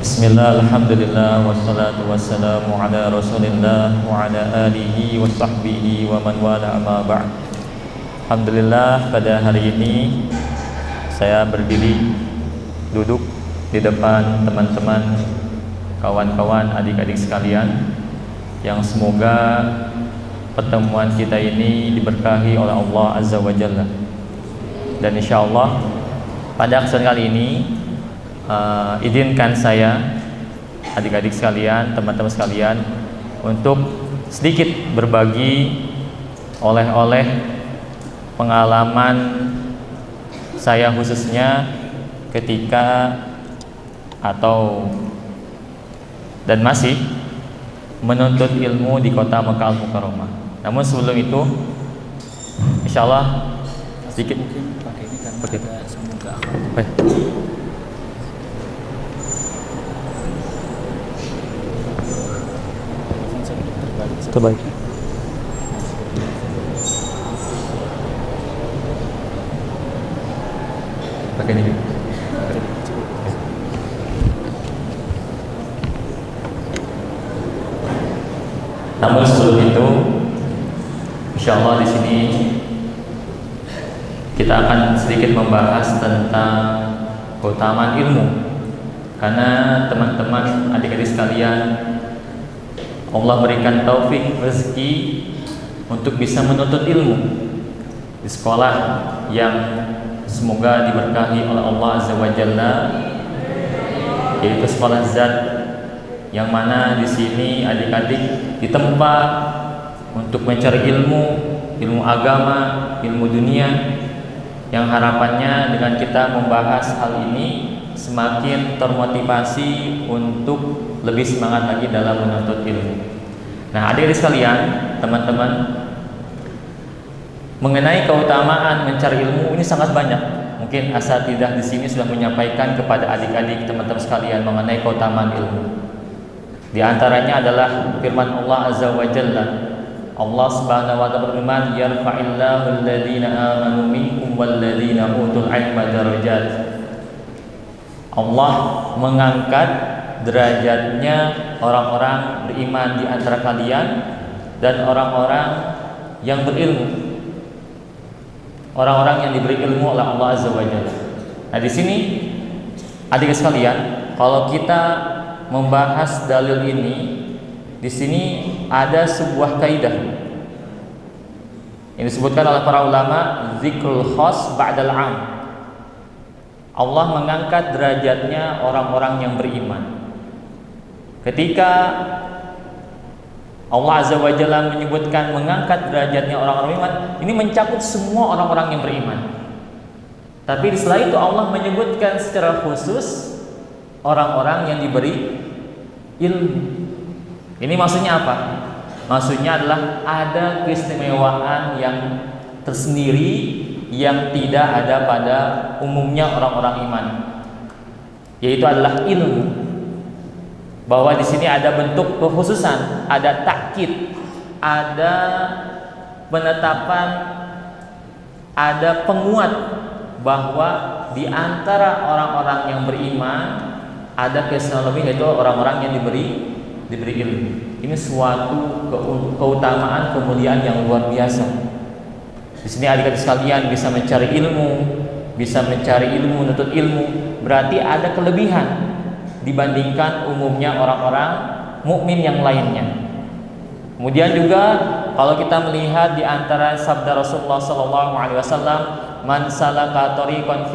Bismillah, alhamdulillah, wassalatu wassalamu ala rasulillah wa ala alihi wa sahbihi wa man wala amma ba'd. Alhamdulillah, pada hari ini saya berdiri duduk di depan teman-teman, kawan-kawan, adik-adik sekalian, yang semoga pertemuan kita ini diberkahi oleh Allah Azza wa Jalla. Dan insyaallah pada kesempatan kali ini izinkan saya, adik-adik sekalian, teman-teman sekalian, untuk sedikit berbagi oleh-oleh pengalaman saya khususnya ketika dan masih menuntut ilmu di kota Mekah Al-Mukarramah. Namun sebelum itu, insyaallah sedikit pakai ini karena ada sambung ke akhir. Terbaik. Pakai ini. Namun sebelum itu, insyaallah di sini kita akan sedikit membahas tentang keutamaan ilmu, karena teman-teman, adik-adik sekalian, Allah berikan taufik rezeki untuk bisa menuntut ilmu di sekolah yang semoga diberkahi oleh Allah Azza wa Jalla, yaitu sekolah Zat, yang mana di sini adik-adik ditempa untuk mencari ilmu agama, ilmu dunia, yang harapannya dengan kita membahas hal ini semakin termotivasi untuk lebih semangat lagi dalam menuntut ilmu. Nah, adik-adik sekalian, teman-teman, mengenai keutamaan mencari ilmu ini sangat banyak. Mungkin asatidzah di sini sudah menyampaikan kepada adik-adik, teman-teman sekalian, mengenai keutamaan ilmu. Di antaranya adalah firman Allah Azza wa Jalla. Allah Subhanahu wa ta'ala berfirman, "Yarfa'illahu alladhina amanu minkum walladhina utul 'ilma darajat." Allah mengangkat derajatnya orang-orang beriman di antara kalian dan orang-orang yang berilmu, orang-orang yang diberi ilmu oleh Allah Azza wa Jalla. Nah, di sini adik sekalian, kalau kita membahas dalil ini, di sini ada sebuah kaidah yang disebutkan oleh para ulama, zikrul khas ba'dal 'am. Allah mengangkat derajatnya orang-orang yang beriman. Ketika Allah Azza wa Jalla menyebutkan mengangkat derajatnya orang-orang beriman, ini mencakup semua orang-orang yang beriman. Tapi setelah itu Allah menyebutkan secara khusus orang-orang yang diberi ilmu. Ini maksudnya apa? Maksudnya adalah ada keistimewaan yang tersendiri yang tidak ada pada umumnya orang-orang iman, yaitu adalah ilmu. Bahwa di sini ada bentuk kekhususan, ada takkid, ada penetapan, ada penguat bahwa di antara orang-orang yang beriman ada keistimewaan lebih, yaitu orang-orang yang diberi ilmu. Ini suatu keutamaan, kemuliaan yang luar biasa. Di sini adik-adik sekalian bisa mencari ilmu, menuntut ilmu, berarti ada kelebihan dibandingkan umumnya orang-orang mukmin yang lainnya. Kemudian juga kalau kita melihat di antara sabda Rasulullah SAW, man salaka tariqan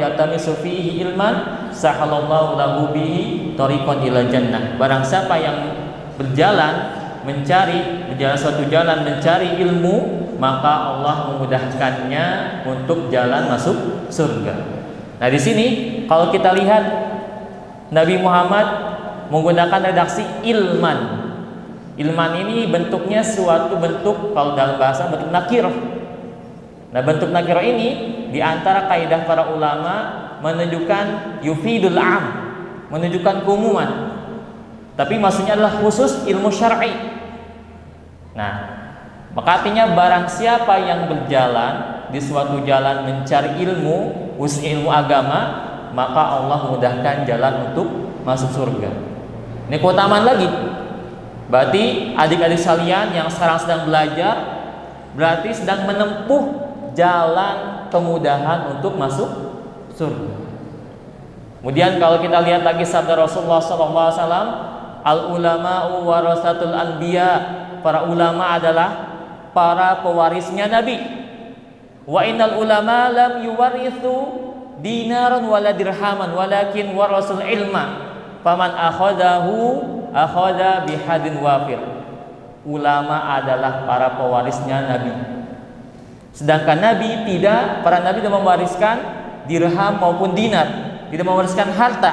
yaltamisu fihi ilman sahalallahu lahu bihi tariqan ila jannah. Barang siapa yang berjalan suatu jalan mencari ilmu, maka Allah memudahkannya untuk jalan masuk surga. Nah, di sini kalau kita lihat Nabi Muhammad menggunakan redaksi ilman. Ilman ini bentuknya suatu bentuk, kalau dalam bahasa, bentuk nakirah. Nah, bentuk nakirah ini di antara kaidah para ulama menunjukkan yufidul am, menunjukkan keumuman. Tapi maksudnya adalah khusus ilmu syar'i. Nah, maka artinya barang siapa yang berjalan di suatu jalan mencari ilmu, khusus ilmu agama, maka Allah mudahkan jalan untuk masuk surga. Ini keutamaan lagi. Berarti adik-adik sekalian yang sekarang sedang belajar, berarti sedang menempuh jalan kemudahan untuk masuk surga. Kemudian kalau kita lihat lagi sabda Rasulullah SAW, al ulama'u warasatul anbiya, para ulama adalah para pewarisnya Nabi. Wa innal ulama lam yuwarithu dinaran wala dirhaman walakin warasul ilma. Faman akhadahu akhadha bihadin wafir. Ulama adalah para pewarisnya Nabi. Sedangkan Nabi tidak, para Nabi tidak mewariskan dirham maupun dinar, tidak mewariskan harta.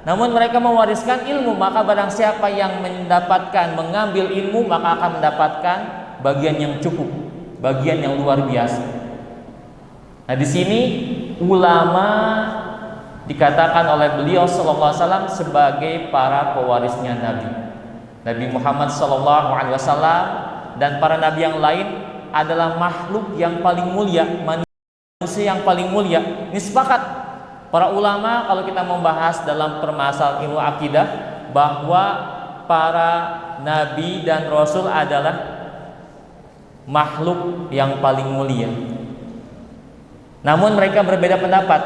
Namun mereka mewariskan ilmu. Maka barang siapa yang mendapatkan, mengambil ilmu, maka akan mendapatkan bagian yang cukup, bagian yang luar biasa. Nah, di sini ulama dikatakan oleh beliau sallallahu alaihi wasallam sebagai para pewarisnya Nabi. Nabi Muhammad sallallahu alaihi wasallam dan para nabi yang lain adalah makhluk yang paling mulia, manusia yang paling mulia. Ini sepakat para ulama kalau kita membahas dalam permasalahan ilmu akidah bahwa para nabi dan rasul adalah makhluk yang paling mulia. Namun mereka berbeda pendapat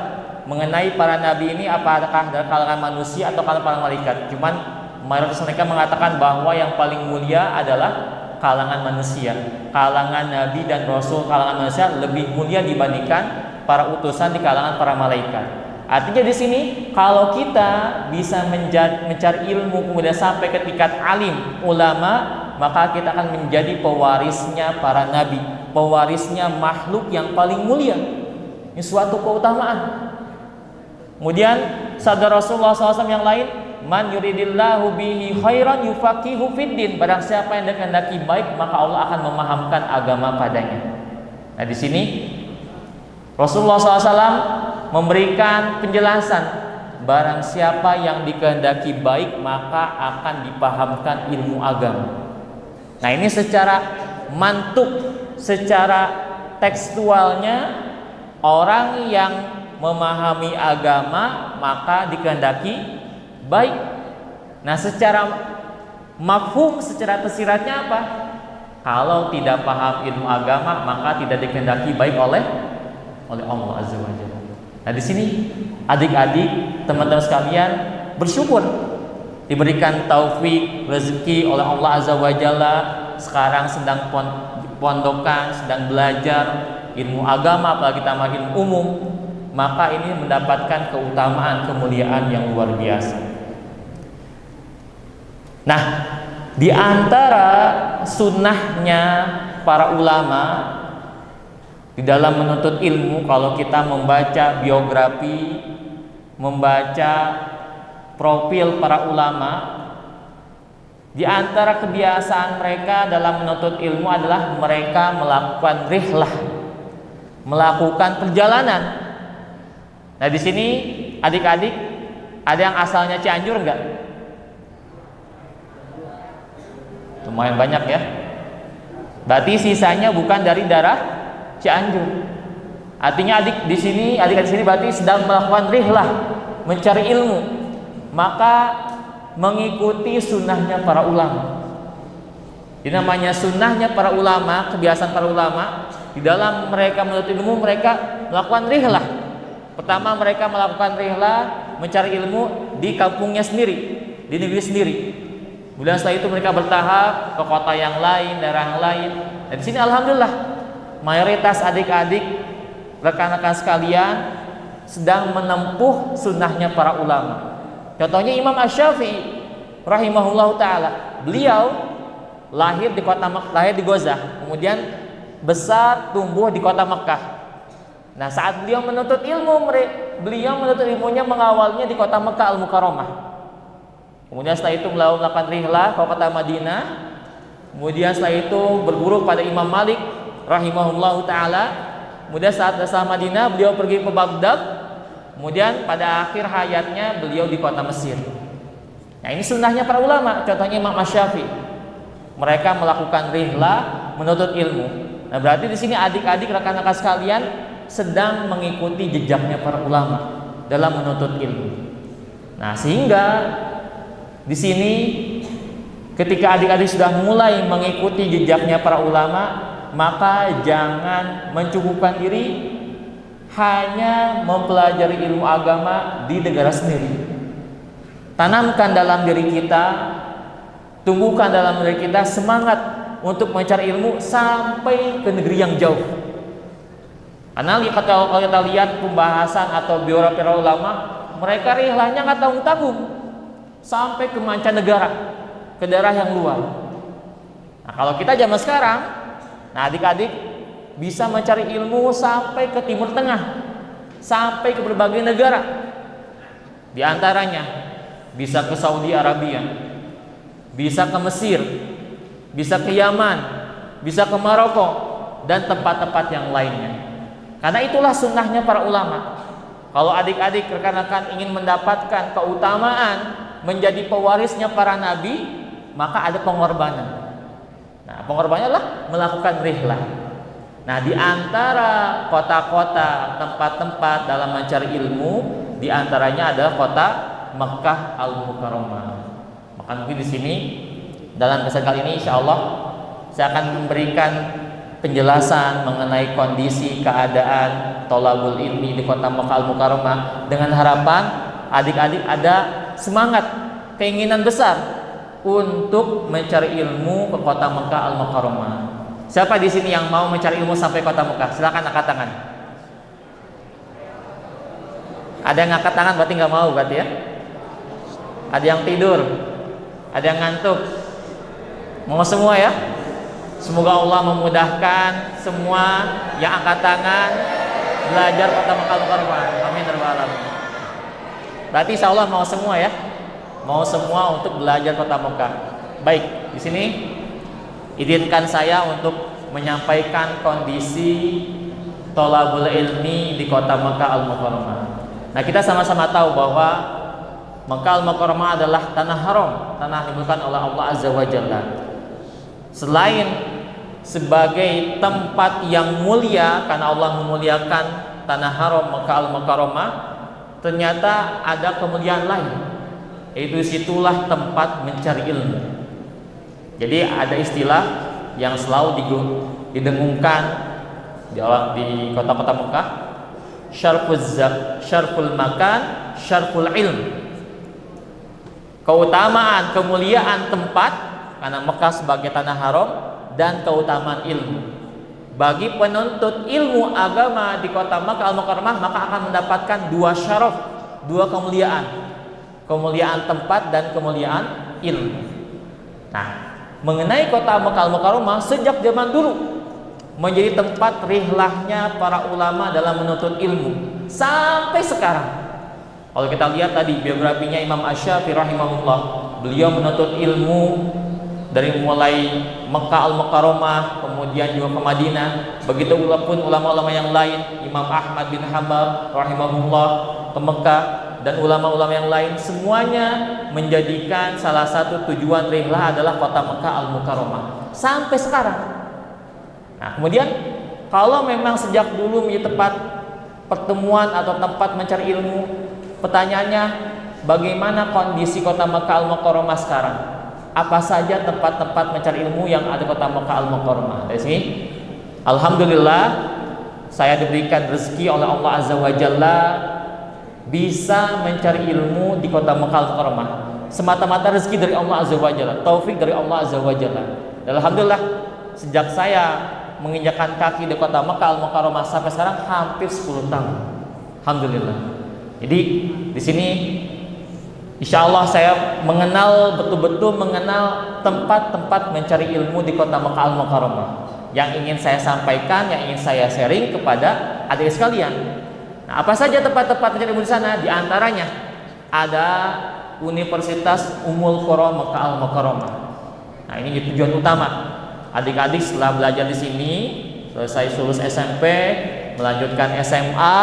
mengenai para nabi ini, apakah dari kalangan manusia atau kalangan malaikat. Cuman mayoritas mereka mengatakan bahwa yang paling mulia adalah kalangan manusia. Kalangan nabi dan rasul kalangan manusia lebih mulia dibandingkan para utusan di kalangan para malaikat. Artinya di sini kalau kita bisa mencari ilmu kemudian sampai ke tingkat alim, ulama, maka kita akan menjadi pewarisnya para nabi, pewarisnya makhluk yang paling mulia. Ini suatu keutamaan. Kemudian sabda Rasulullah SAW yang lain, man yuridillahu bihi khairan yufaqihu fiddin. Barang siapa yang dikehendaki baik, maka Allah akan memahamkan agama padanya. Nah, di sini Rasulullah SAW memberikan penjelasan, barang siapa yang dikehendaki baik, maka akan dipahamkan ilmu agama. Nah, ini secara mantuk, secara tekstualnya, orang yang memahami agama maka dikehendaki baik. Nah, secara mafhum, secara tersiratnya apa? Kalau tidak paham ilmu agama maka tidak dikehendaki baik oleh Allah Azza wa Jalla. Nah, di sini adik-adik, teman-teman sekalian bersyukur diberikan taufik rezeki oleh Allah Azza wa Jalla, sekarang sedang pondokan, sedang belajar ilmu agama, apalagi tambah ilmu umum, maka ini mendapatkan keutamaan, kemuliaan yang luar biasa. Nah, di antara sunnahnya para ulama di dalam menuntut ilmu, kalau kita membaca biografi, membaca profil para ulama, di antara kebiasaan mereka dalam menuntut ilmu adalah mereka melakukan rihlah, melakukan perjalanan. Nah, di sini adik-adik ada yang asalnya Cianjur enggak? Lumayan banyak ya. Berarti sisanya bukan dari daerah Cianjur. Artinya adik di sini, adik-adik sini berarti sedang melakukan rihlah, mencari ilmu. Maka mengikuti sunnahnya para ulama. Ini namanya sunnahnya para ulama, kebiasaan para ulama. Di dalam mereka menuntut ilmu, mereka melakukan rihlah. Pertama, mereka melakukan rihlah, mencari ilmu di kampungnya sendiri, di negeri sendiri. Kemudian setelah itu mereka bertahap ke kota yang lain, daerah yang lain. Dan di sini alhamdulillah mayoritas adik-adik, rekan-rekan sekalian sedang menempuh sunnahnya para ulama. Contohnya Imam Asy-Syafi'i rahimahullahu taala. Beliau lahir di Gozah, kemudian besar tumbuh di kota Mekah. Nah, saat beliau menuntut ilmu, beliau menuntut ilmunya mengawalnya di kota Mekah Al-Mukarramah. Kemudian setelah itu melakukan rihlah ke kota Madinah. Kemudian setelah itu berguru pada Imam Malik rahimahullahu taala. Kemudian saat dasar Madinah beliau pergi ke Baghdad. Kemudian pada akhir hayatnya beliau di kota Mesir. Nah, ini sunnahnya para ulama. Contohnya Imam Asy-Syafi'i. Mereka melakukan rihlah, menuntut ilmu. Nah, berarti di sini adik-adik, rekan-rekan sekalian sedang mengikuti jejaknya para ulama. dalam menuntut ilmu. Nah, sehingga di sini ketika adik-adik sudah mulai mengikuti jejaknya para ulama, maka jangan mencukupkan diri hanya mempelajari ilmu agama di negara sendiri. Tanamkan dalam diri kita, tumbuhkan dalam diri kita semangat untuk mencari ilmu sampai ke negeri yang jauh. Karena kalau kita lihat pembahasan atau biografi para ulama, mereka rihlahnya nggak tanggung-tanggung sampai ke mancanegara, ke daerah yang luar. Nah, kalau kita zaman sekarang, nah adik-adik bisa mencari ilmu sampai ke Timur Tengah, sampai ke berbagai negara. Di antaranya bisa ke Saudi Arabia, bisa ke Mesir, bisa ke Yaman, bisa ke Maroko, dan tempat-tempat yang lainnya. Karena itulah sunnahnya para ulama. Kalau adik-adik rekan-rekan ingin mendapatkan keutamaan menjadi pewarisnya para nabi, maka ada pengorbanan. Nah, pengorbanannya adalah melakukan rihlah. Nah, di antara kota-kota, tempat-tempat dalam mencari ilmu, di antaranya adalah kota Makkah Al-Mukarramah. Maka mungkin di sini dalam kesempatan kali ini insya Allah saya akan memberikan penjelasan mengenai kondisi keadaan thalabul ilmi di kota Makkah Al-Mukarramah dengan harapan adik-adik ada semangat, keinginan besar untuk mencari ilmu ke kota Makkah Al-Mukarramah. Siapa di sini yang mau mencari ilmu sampai kota Makkah? Silakan angkat tangan. Ada yang angkat tangan berarti nggak mau berarti ya? Ada yang tidur, ada yang ngantuk. Mau semua ya? Semoga Allah memudahkan semua yang angkat tangan belajar kota Makkah Al-Mukarramah. Amin ya rabbal alamin. Berarti insya Allah mau semua ya? Mau semua untuk belajar kota Makkah. Baik, di sini izinkan saya untuk menyampaikan kondisi thalabul ilmi di kota Makkah Al-Mukarramah. Nah, kita sama-sama tahu bahwa Makkah Al-Mukarramah adalah tanah haram, tanah dimiliki oleh Allah Azza wa Jalla. Selain sebagai tempat yang mulia karena Allah memuliakan tanah haram Makkah Al-Mukarramah, ternyata ada kemuliaan lain, yaitu situlah tempat mencari ilmu. Jadi ada istilah yang selalu didengungkan di kota-kota Makkah, syarful makan, syarful ilm. Keutamaan, kemuliaan tempat karena Mekah sebagai tanah haram dan keutamaan ilmu. Bagi penuntut ilmu agama di kota Makkah Al-Mukarramah maka akan mendapatkan dua syaraf, dua kemuliaan. Kemuliaan tempat dan kemuliaan ilmu. Nah, mengenai kota Makkah Al-Mukarramah sejak zaman dulu menjadi tempat rihlahnya para ulama dalam menuntut ilmu sampai sekarang. Kalau kita lihat tadi biografinya Imam Asy-Syafi'i rahimahullah, beliau menuntut ilmu dari mulai Makkah Al-Mukarramah kemudian juga ke Madinah. Begitu pun ulama-ulama yang lain, Imam Ahmad bin Hanbal rahimahullah ke Mekah dan ulama-ulama yang lain, semuanya menjadikan salah satu tujuan rihlah adalah kota Makkah Al-Mukarramah sampai sekarang. Nah, kemudian kalau memang sejak dulu menjadi tempat pertemuan atau tempat mencari ilmu, pertanyaannya bagaimana kondisi kota Makkah Al-Mukarramah sekarang? Apa saja tempat-tempat mencari ilmu yang ada kota Makkah Al-Mukarramah? Dari sini, alhamdulillah saya diberikan rezeki oleh Allah Azza wa Jalla bisa mencari ilmu di kota Makkah Al-Mukarramah. Semata-mata rezeki dari Allah Azza wa Jalla, taufik dari Allah Azza wa Jalla. Dan alhamdulillah sejak saya menginjakkan kaki di kota Makkah Al-Mukarramah sampai sekarang hampir 10 tahun. Alhamdulillah. Jadi di sini insya Allah saya betul-betul mengenal tempat-tempat mencari ilmu di kota Makkah Al-Mukarramah yang ingin saya sampaikan, yang ingin saya sharing kepada adik sekalian. Nah, apa saja tempat-tempat mencari ilmu di sana? Di antaranya ada Universitas Ummul Qura Makkah Al-Mukarramah. Nah, ini tujuan utama. Adik-adik setelah belajar di sini, selesai lulus SMP, melanjutkan SMA,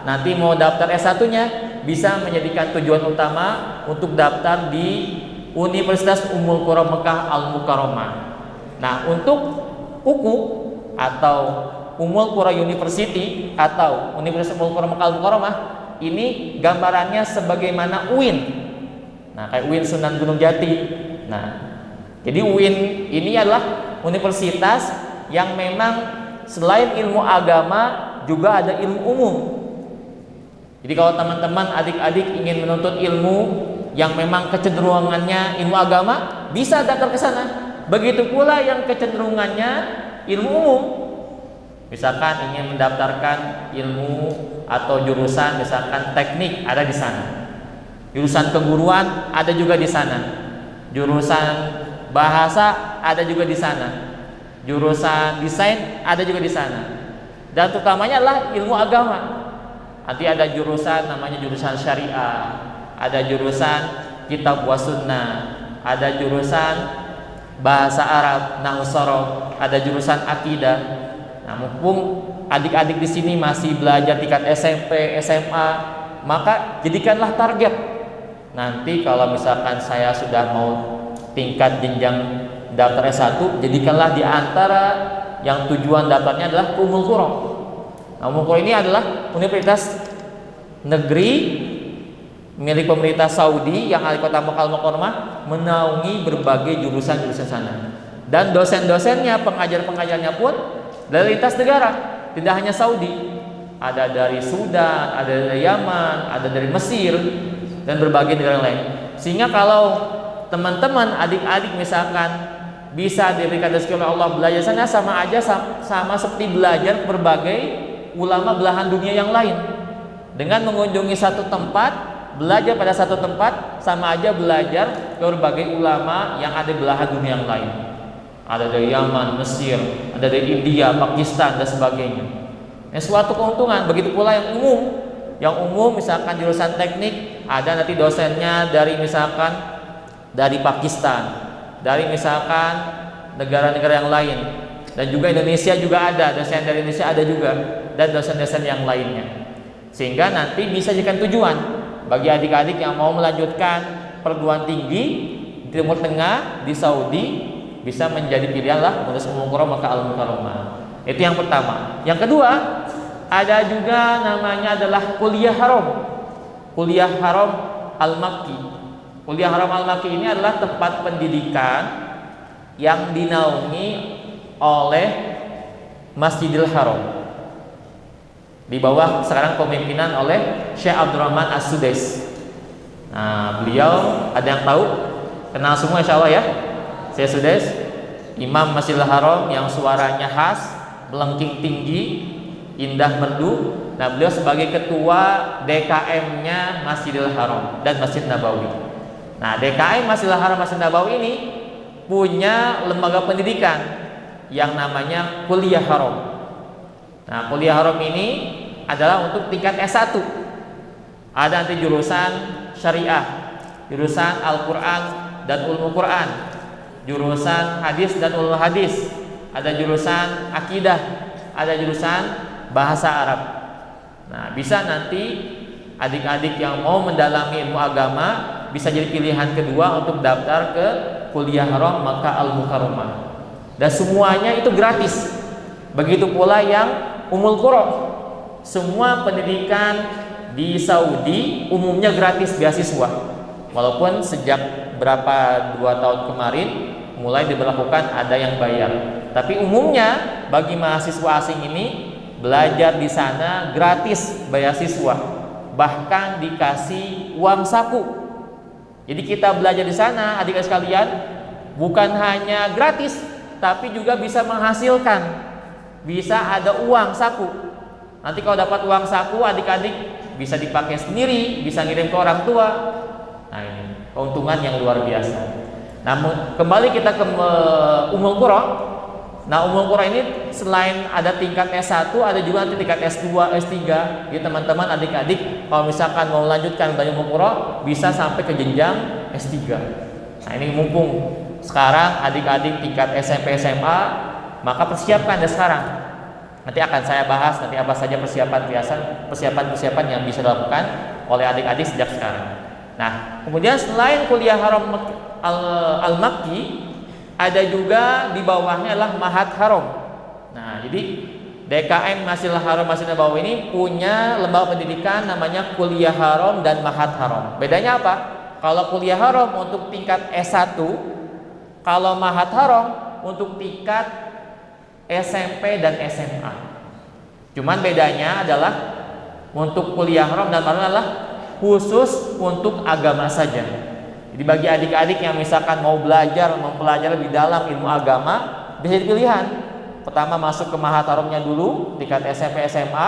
nanti mau daftar S1-nya bisa menjadikan tujuan utama untuk daftar di Universitas Ummul Qura Makkah Al-Mukarramah. Nah, untuk UQU atau Ummul Qura University atau Universitas Ummul Qura Makkah Al-Mukarramah ini gambarannya sebagaimana UIN. Nah, kayak UIN Sunan Gunung Jati. Nah, jadi UIN ini adalah universitas yang memang selain ilmu agama juga ada ilmu umum. Jadi kalau teman-teman adik-adik ingin menuntut ilmu yang memang kecenderungannya ilmu agama, bisa datang ke sana. Begitu pula yang kecenderungannya ilmu umum. Misalkan ingin mendaftarkan ilmu atau jurusan misalkan teknik, ada di sana. Jurusan keguruan ada juga di sana. Jurusan bahasa ada juga di sana. Jurusan desain ada juga di sana. Dan terutamanya adalah ilmu agama. Nanti ada jurusan namanya jurusan syariah, ada jurusan kitab wa sunnah, ada jurusan bahasa Arab, nahwu sorof, ada jurusan akidah. Nah, mumpung adik-adik di sini masih belajar tingkat SMP, SMA, maka jadikanlah target. Nanti kalau misalkan saya sudah mau tingkat jenjang daftar S1, jadikanlah di antara yang tujuan daftarnya adalah Ummul Qura. Nah, Ummul Qura ini adalah universitas negeri milik pemerintah Saudi yang ada di kota Makkah Al-Mukarramah, menaungi berbagai jurusan-jurusan sana. Dan dosen-dosennya, pengajar-pengajarnya pun dari lintas negara, tidak hanya Saudi. Ada dari Sudan, ada dari Yaman, ada dari Mesir, dan berbagai negara lain. Sehingga kalau teman-teman adik-adik misalkan bisa diberikan rezeki oleh Allah belajar sana, sama aja sama seperti belajar berbagai ulama belahan dunia yang lain. Dengan mengunjungi satu tempat, belajar pada satu tempat, sama aja belajar ke berbagai ulama yang ada di belahan dunia yang lain. Ada dari Yaman, Mesir, ada dari India, Pakistan, dan sebagainya. Suatu keuntungan. Begitu pula yang umum. Yang umum misalkan jurusan teknik, ada nanti dosennya dari misalkan dari Pakistan, dari misalkan negara-negara yang lain, dan juga Indonesia juga ada, dosen dari Indonesia ada juga, dan dosen-dosen yang lainnya. Sehingga nanti bisa jadikan tujuan bagi adik-adik yang mau melanjutkan perguruan tinggi di Timur Tengah, di Saudi, bisa menjadi pilihan lah untuk Ummul Qura Makkah Al-Mukarramah. Itu yang pertama. Yang kedua, ada juga namanya adalah Kuliah Haram. Kuliah Haram Al-Makki. Kuliah Haram Al-Makki ini adalah tempat pendidikan yang dinaungi oleh Masjidil Haram, di bawah sekarang pemimpinan oleh Syekh Abdurrahman As-Sudais. Nah, beliau ada yang tahu? Kenal semua insya Allah ya. Syekh Sudais, Imam Masjidil Haram yang suaranya khas, melengking tinggi, indah merdu. Nah, beliau sebagai ketua DKM-nya Masjidil Haram dan Masjid Nabawi. Nah, DKM Masjidil Haram Masjid Nabawi ini punya lembaga pendidikan yang namanya Kuliah Haram. Nah, Kuliah Haram ini adalah untuk tingkat S1. Ada nanti jurusan syariah, jurusan Al-Quran dan Ulumul Quran, jurusan hadis dan ulumul hadis, ada jurusan akidah, ada jurusan bahasa Arab. Nah, bisa nanti adik-adik yang mau mendalami ilmu agama bisa jadi pilihan kedua untuk daftar ke Kuliah Haram Makkah Al-Mukarramah. Dan semuanya itu gratis. Begitu pula yang Ummul Qura. Semua pendidikan di Saudi umumnya gratis beasiswa. Walaupun sejak 2 tahun kemarin mulai diberlakukan ada yang bayar. Tapi umumnya bagi mahasiswa asing ini belajar di sana gratis beasiswa. Bahkan dikasih uang saku. Jadi kita belajar di sana, adik-adik sekalian, bukan hanya gratis, tapi juga bisa menghasilkan, bisa ada uang saku. Nanti kalau dapat uang saku, adik-adik bisa dipakai sendiri, bisa ngirim ke orang tua. Nah, ini keuntungan yang luar biasa. Namun kembali kita ke Ummul Qura. Nah, Ummul Qura ini selain ada tingkat S1, ada juga nanti tingkat S2, S3. Jadi teman-teman adik-adik kalau misalkan mau lanjutkan belajar Ummul Qura bisa sampai ke jenjang S3. Nah, ini mumpung sekarang adik-adik tingkat SMP, SMA, maka persiapkan dari sekarang. Nanti akan saya bahas nanti apa saja persiapan yang bisa dilakukan oleh adik-adik sejak sekarang. Nah, kemudian selain Kuliah Haram Al-Makki, ada juga di bawahnya adalah Ma'had Haram. Nah, jadi DKM Masjidil Haram Masjid Nabawi ini punya lembaga pendidikan namanya Kuliah Haram dan Ma'had Haram. Bedanya apa? Kalau Kuliah Haram untuk tingkat S1, kalau Ma'had Haram untuk tingkat SMP dan SMA. Cuman bedanya adalah untuk Kuliah Haram dan Ma'had adalah khusus untuk agama saja. Jadi bagi adik-adik yang misalkan mau belajar, mempelajari lebih dalam ilmu agama, bisa dipilihan. Pertama masuk ke Ma'had Haramnya dulu, tingkat SMP SMA.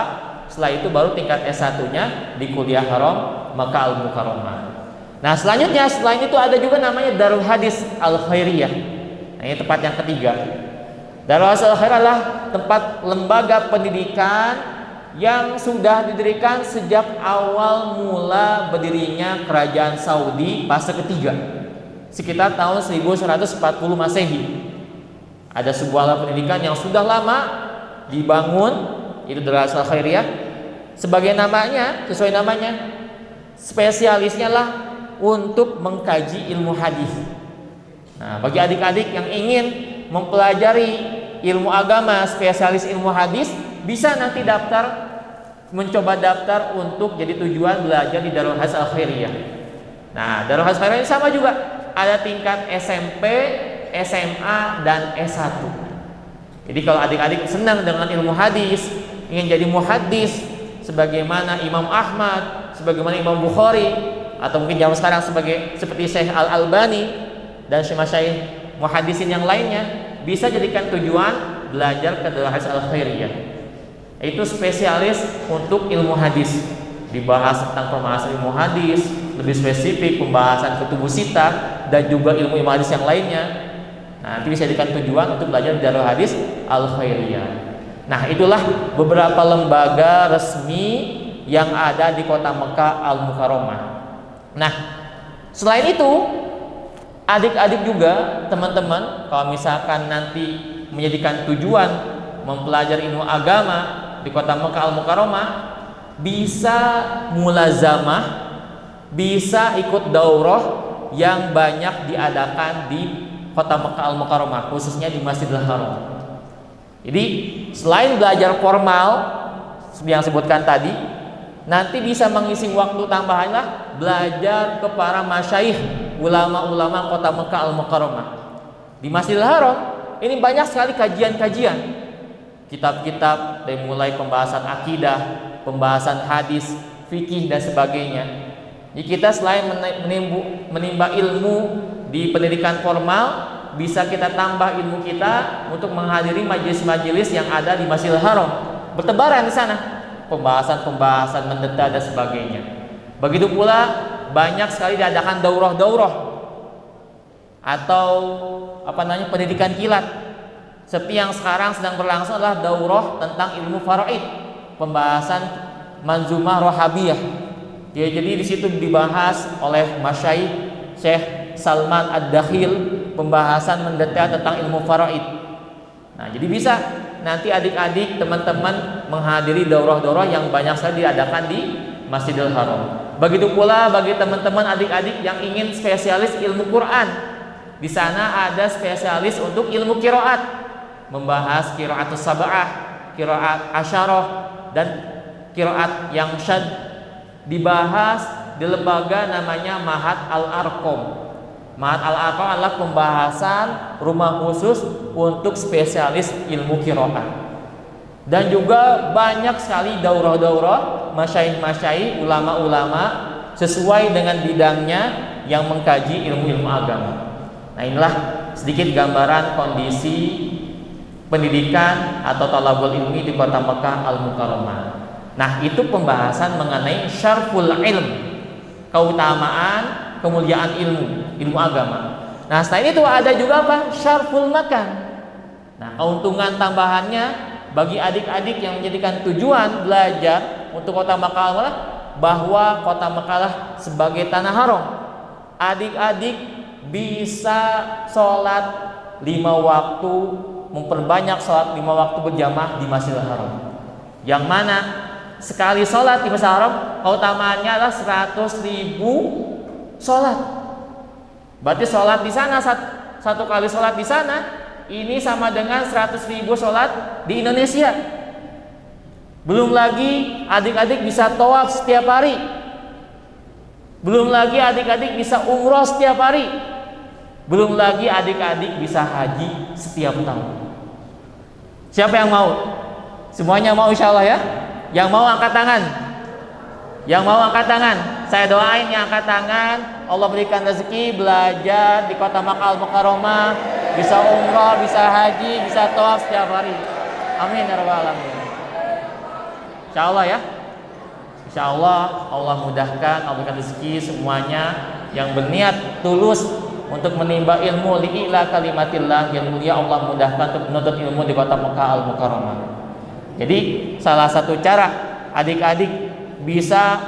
Setelah itu baru tingkat S1-nya di Kuliah Haram Makkah Al-Mukarramah. Nah selanjutnya, selain itu ada juga namanya Darul Hadis Al-Khairiyah. Nah ini tempat yang ketiga. Darul Hadis Al-Khairiyah adalah tempat lembaga pendidikan yang sudah didirikan sejak awal mula berdirinya kerajaan Saudi fase ketiga, sekitar tahun 1140 Masehi. Ada sebuah lembaga pendidikan yang sudah lama dibangun, itu Darul Hadis Al-Khairiyah. Sebagai namanya, sesuai namanya, spesialisnya lah untuk mengkaji ilmu hadis. Nah, bagi adik-adik yang ingin mempelajari ilmu agama, spesialis ilmu hadis, bisa nanti mencoba daftar untuk jadi tujuan belajar di Darul Hadis Al-Khairiyah. Nah, Darul Hadis Al-Khairiyah sama juga ada tingkat SMP, SMA dan S1. Jadi kalau adik-adik senang dengan ilmu hadis, ingin jadi muhaddis sebagaimana Imam Ahmad, sebagaimana Imam Bukhari, atau mungkin zaman sekarang seperti Syekh Al-Albani dan syekh muhaddisin yang lainnya, bisa jadikan tujuan belajar ke Darul Hadis Al-Khairiyah. Itu spesialis untuk ilmu hadis, dibahas tentang pembahasan ilmu hadis, lebih spesifik pembahasan kutubus sittah dan juga ilmu hadis yang lainnya. Nah, nanti bisa jadikan tujuan untuk belajar di Darul Hadis Al-Khairiyah. Nah, itulah beberapa lembaga resmi yang ada di kota Mekah Al-Mukarramah. Nah, selain itu, adik-adik juga, teman-teman, kalau misalkan nanti menjadikan tujuan mempelajari ilmu agama di kota Mekah Al-Mukarramah, bisa mulazamah, bisa ikut daurah yang banyak diadakan di kota Mekah Al-Mukarramah, khususnya di Masjidil Haram. Jadi selain belajar formal seperti yang sebutkan tadi, nanti bisa mengisi waktu tambahanlah belajar ke para masyayikh, ulama-ulama kota Mekah Al-Mukarramah. Di Masjidil Haram ini banyak sekali kajian-kajian, kitab-kitab dari mulai pembahasan akidah, pembahasan hadis, fikih dan sebagainya. Jadi kita selain menimba ilmu di pendidikan formal, bisa kita tambah ilmu kita untuk menghadiri majelis-majelis yang ada di Masjidil Haram, bertebaran di sana, pembahasan-pembahasan mendeta dan sebagainya. Begitu pula banyak sekali diadakan daurah-daurah atau pendidikan kilat. Seperti yang sekarang sedang berlangsung adalah daurah tentang ilmu faraid, pembahasan Manzumah Rohabiyah. Jadi di situ dibahas oleh masyayikh Syekh Salman Ad-Dakhil, pembahasan mendetail tentang ilmu faraid. Nah, jadi bisa nanti adik-adik, teman-teman menghadiri daurah-daurah yang banyak sekali diadakan di Masjidil Haram. Begitu pula bagi teman-teman adik-adik yang ingin spesialis ilmu Quran. Di sana ada spesialis untuk ilmu qiraat, membahas qiraatus sab'ah, qiraat asyarah dan qiraat yang syad, dibahas di lembaga namanya Ma'had Al-Arqam. Ma'had Al-Arqam adalah pembahasan rumah khusus untuk spesialis ilmu qiraat. Dan juga banyak sekali daurah-daurah masyayikh-masyayikh, ulama-ulama sesuai dengan bidangnya yang mengkaji ilmu-ilmu agama. Nah, inilah sedikit gambaran kondisi pendidikan atau talabul ilmi di kota Mekah Al-Mukarramah. Nah, itu pembahasan mengenai syarful ilm, keutamaan, kemuliaan ilmu agama. Nah, selain itu ada juga apa? Syarful makan. Nah, keuntungan tambahannya bagi adik-adik yang menjadikan tujuan belajar untuk kota Mekah bahwa kota Mekah sebagai tanah haram, adik-adik bisa sholat 5 waktu, memperbanyak sholat 5 waktu berjamaah di Masjidil Haram. Yang mana sekali sholat di Masjidil Haram keutamaannya adalah 100.000 sholat. Berarti sholat di sana, satu kali sholat di sana ini sama dengan 100.000 sholat di Indonesia. Belum lagi adik-adik bisa tawaf setiap hari. Belum lagi adik-adik bisa umroh setiap hari. Belum lagi adik-adik bisa haji setiap tahun. Siapa yang mau? Semuanya mau insya Allah ya? Yang mau angkat tangan. Yang mau angkat tangan. Saya doain yang angkat tangan, Allah berikan rezeki belajar di kota Makkah Al-Mukarramah, bisa umrah, bisa haji, bisa tawaf setiap hari. Amin ya rabbal alamin. Insya Allah ya. Insya Allah Allah mudahkan, Allah berikan rezeki semuanya yang berniat tulus untuk menimba ilmu li'ila kalimatillah yang mulia, Allah mudahkan untuk menuntut ilmu di kota Makkah Al-Mukarramah. Jadi salah satu cara adik-adik bisa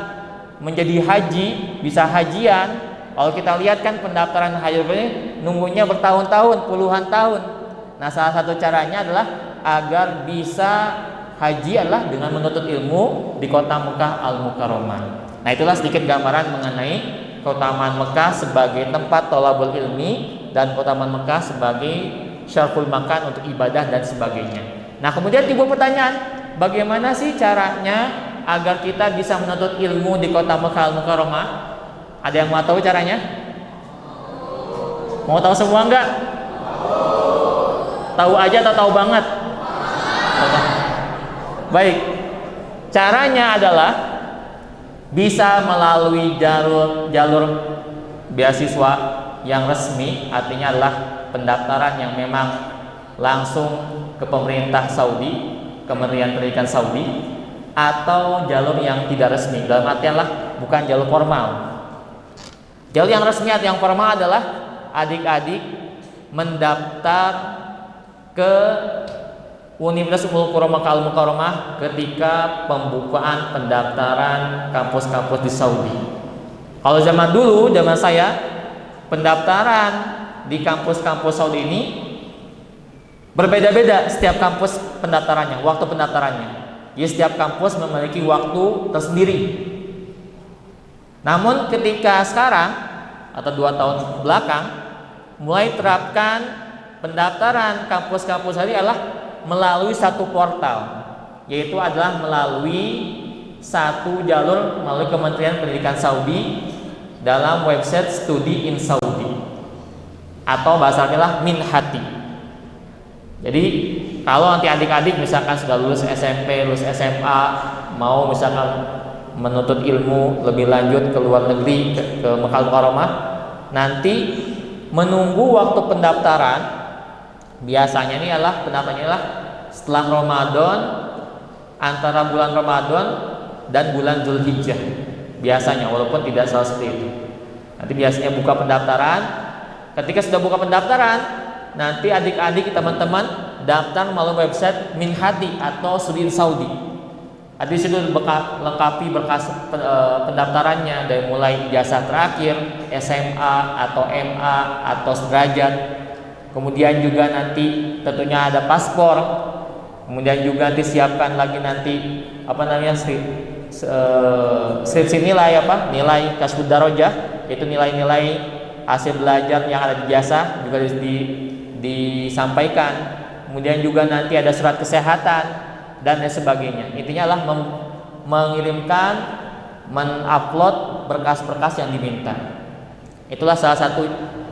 menjadi haji, bisa hajian. Kalau kita lihat kan pendaftaran haji ini nunggunya bertahun-tahun, puluhan tahun. Nah, salah satu caranya adalah agar bisa haji adalah dengan menuntut ilmu di kota Mekah Al-Mukarramah. Nah, itulah sedikit gambaran mengenai keutamaan Mekah sebagai tempat thalabul ilmi dan keutamaan Mekah sebagai syarful makan untuk ibadah dan sebagainya. Nah, kemudian timbul pertanyaan, bagaimana sih caranya agar kita bisa menuntut ilmu di kota Mekah Al-Mukarramah? Ada yang mau tahu caranya? Mau tahu semua enggak? Tahu aja atau tahu banget? Baik. Caranya adalah bisa melalui jalur beasiswa yang resmi, artinya adalah pendaftaran yang memang langsung ke pemerintah Saudi, Kementerian Pendidikan Saudi, atau jalur yang tidak resmi, dalam artian lah bukan jalur formal. Jalur yang resmi atau yang formal adalah adik-adik mendaftar ke Universitas Ummul Qura Makkah Al-Mukarramah ketika pembukaan pendaftaran kampus-kampus di Saudi. Kalau zaman dulu, zaman saya, pendaftaran di kampus-kampus Saudi ini berbeda-beda setiap kampus pendaftarannya, waktu pendaftarannya. Jadi setiap kampus memiliki waktu tersendiri. Namun ketika sekarang atau 2 tahun belakang mulai terapkan pendaftaran kampus-kampus tadi adalah melalui satu portal, yaitu adalah melalui satu jalur melalui Kementerian Pendidikan Saudi dalam website Studi in Saudi atau bahasanya lah Minhati. Jadi kalau nanti adik-adik misalkan sudah lulus SMP, lulus SMA, mau misalkan menuntut ilmu lebih lanjut ke luar negeri, ke Makkah Al-Mukarramah, nanti menunggu waktu pendaftaran. Biasanya ini adalah pendaftarannya adalah setelah Ramadan, antara bulan Ramadan dan bulan Zulhijjah. Biasanya, walaupun tidak selalu seperti itu. Nanti biasanya buka pendaftaran. Ketika sudah buka pendaftaran, nanti adik-adik teman-teman daftar melalui website Minhati atau Studi Saudi. Di situ lengkapi berkas pendaftarannya dari mulai ijazah terakhir, SMA atau MA atau sederajat. Kemudian juga nanti tentunya ada paspor. Kemudian juga disiapkan lagi nanti skripsi nilai nilai kasbud darajah, yaitu nilai-nilai hasil belajar yang ada di ijazah juga disampaikan. Kemudian juga nanti ada surat kesehatan dan lain sebagainya. Intinya adalah mengirimkan, mengupload berkas-berkas yang diminta. Itulah salah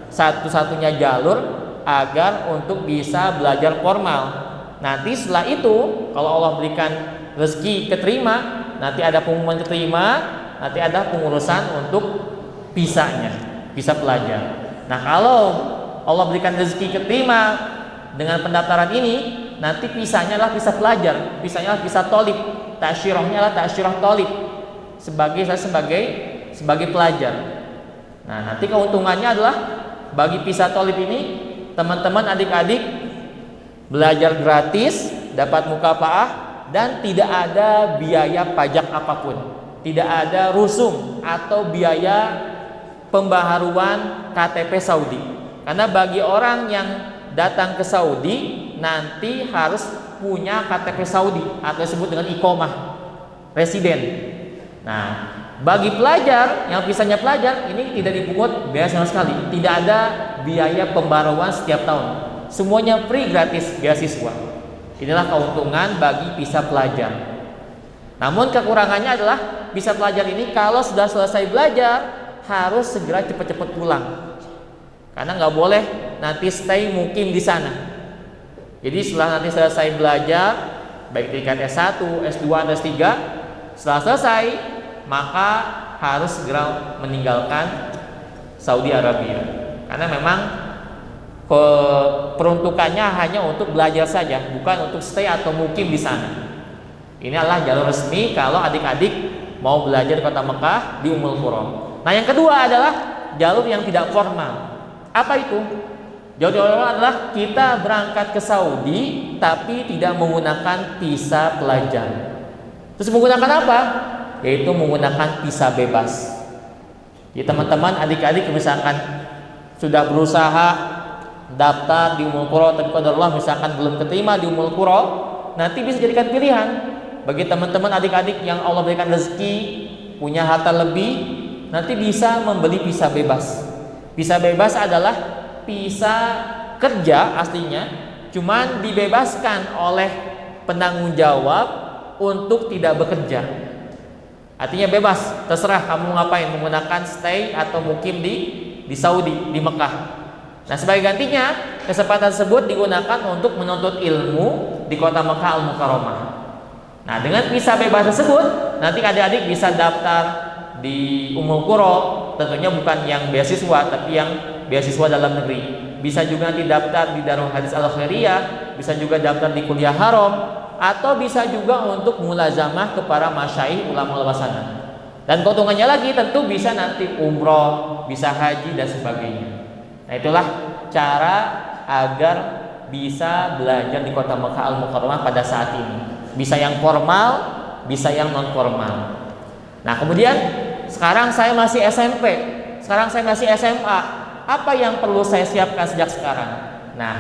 satu-satunya jalur agar untuk bisa belajar formal. Nanti setelah itu, kalau Allah berikan rezeki keterima, nanti ada pengumuman keterima, nanti ada pengurusan untuk visanya, visa pelajar. Nah, kalau Allah berikan rezeki keterima dengan pendaftaran ini, nanti visanya adalah visa pelajar, visanya adalah visa tolib, ta'syirahnya adalah ta'syirah tolib sebagai pelajar. Nah, nanti keuntungannya adalah bagi visa tolib ini, teman-teman adik-adik belajar gratis, dapat mukafaah dan tidak ada biaya pajak apapun, tidak ada rusum atau biaya pembaharuan KTP Saudi. Karena bagi orang yang datang ke Saudi nanti harus punya KTP Saudi atau disebut dengan iqomah residen. Nah, bagi pelajar yang visanya pelajar ini tidak dipungut biaya sama sekali, tidak ada biaya pembaruan setiap tahun, semuanya free, gratis, beasiswa. Inilah keuntungan bagi visa pelajar. Namun kekurangannya adalah visa pelajar ini kalau sudah selesai belajar harus segera cepat-cepat pulang. Karena nggak boleh nanti stay mukim di sana. Jadi setelah nanti selesai belajar, baik tingkat S1, S2, atau S3, setelah selesai maka harus segera meninggalkan Saudi Arabia. Karena memang peruntukannya hanya untuk belajar saja, bukan untuk stay atau mukim di sana. Ini adalah jalur resmi kalau adik-adik mau belajar di kota Mekah di Ummul Qura. Nah, yang kedua adalah jalur yang tidak formal. Apa itu? Jalur formal adalah kita berangkat ke Saudi tapi tidak menggunakan visa pelajar. Terus menggunakan apa? Yaitu menggunakan visa bebas. Jadi teman-teman adik-adik misalkan sudah berusaha daftar di Ummul Qura tapi qadarullah misalkan belum keterima di Ummul Qura, nanti bisa jadikan pilihan bagi teman-teman adik-adik yang Allah berikan rezeki, punya harta lebih, nanti bisa membeli visa bebas. Visa bebas adalah visa kerja aslinya, cuman dibebaskan oleh penanggung jawab untuk tidak bekerja. Artinya bebas, terserah kamu ngapain, menggunakan stay atau mukim di Saudi, di Mekah. Nah, sebagai gantinya kesempatan tersebut digunakan untuk menuntut ilmu di kota Mekah Al-Mukarramah. Nah, dengan visa bebas tersebut nanti adik-adik bisa daftar di Ummul Qura, tentunya bukan yang beasiswa tapi yang beasiswa dalam negeri. Bisa juga nanti daftar di Darul Hadis Al Khairiyah, bisa juga daftar di Kuliah Haram, atau bisa juga untuk mulazamah kepada masyaikh ulama-ulama sana. Dan keuntungannya lagi tentu bisa nanti umroh, bisa haji dan sebagainya. Nah, itulah cara agar bisa belajar di kota Mekah Al-Mukarramah pada saat ini. Bisa yang formal, bisa yang non formal. Nah, kemudian sekarang saya masih SMP, sekarang saya masih SMA. Apa yang perlu saya siapkan sejak sekarang? Nah,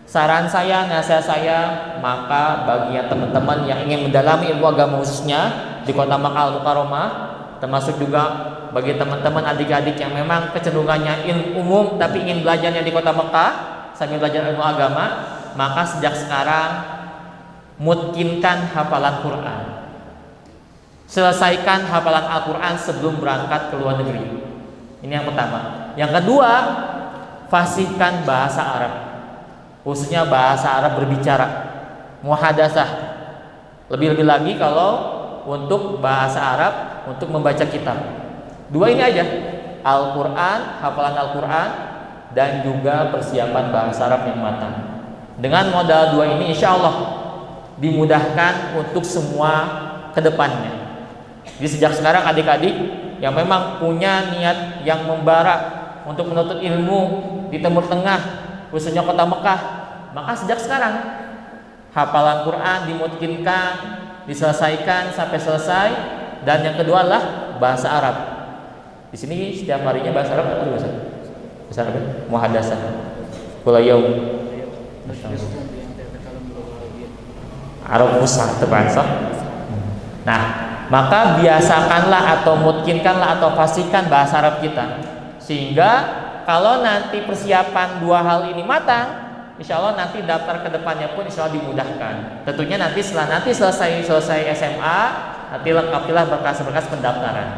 saran saya, nasihat saya, maka bagi yang teman-teman yang ingin mendalami ilmu agama khususnya di kota Mekah Al-Mukarramah, termasuk juga bagi teman-teman adik-adik yang memang kecenderungannya ilmu umum tapi ingin belajarnya di kota Mekah sambil belajar ilmu agama, maka sejak sekarang mutkinkan hafalan Quran. Selesaikan hafalan Al-Quran sebelum berangkat ke luar negeri. Ini yang pertama. Yang kedua, fasihkan bahasa Arab, khususnya bahasa Arab berbicara, muhadasah. Lebih-lebih lagi kalau untuk bahasa Arab untuk membaca kitab. Dua ini aja, Al-Quran, hafalan Al-Quran, dan juga persiapan bahasa Arab yang matang. Dengan modal dua ini insya Allah dimudahkan untuk semua kedepannya. Jadi sejak sekarang adik-adik yang memang punya niat yang membara untuk menuntut ilmu di Timur Tengah, khususnya kota Mekah, maka sejak sekarang hafalan Quran dimungkinkan, diselesaikan sampai selesai. Dan yang kedua adalah bahasa Arab. Di sini setiap harinya bahasa Arab atau bahasa Arab? Muhadasah. Kula yaum. Arab Musa terbahasa. Nah, maka biasakanlah atau mungkinkanlah atau pastikan bahasa Arab kita, sehingga kalau nanti persiapan dua hal ini matang, insya Allah nanti daftar ke depannya pun insya Allah dimudahkan. Tentunya nanti setelah selesai SMA, nanti lengkapilah berkas-berkas pendaftaran,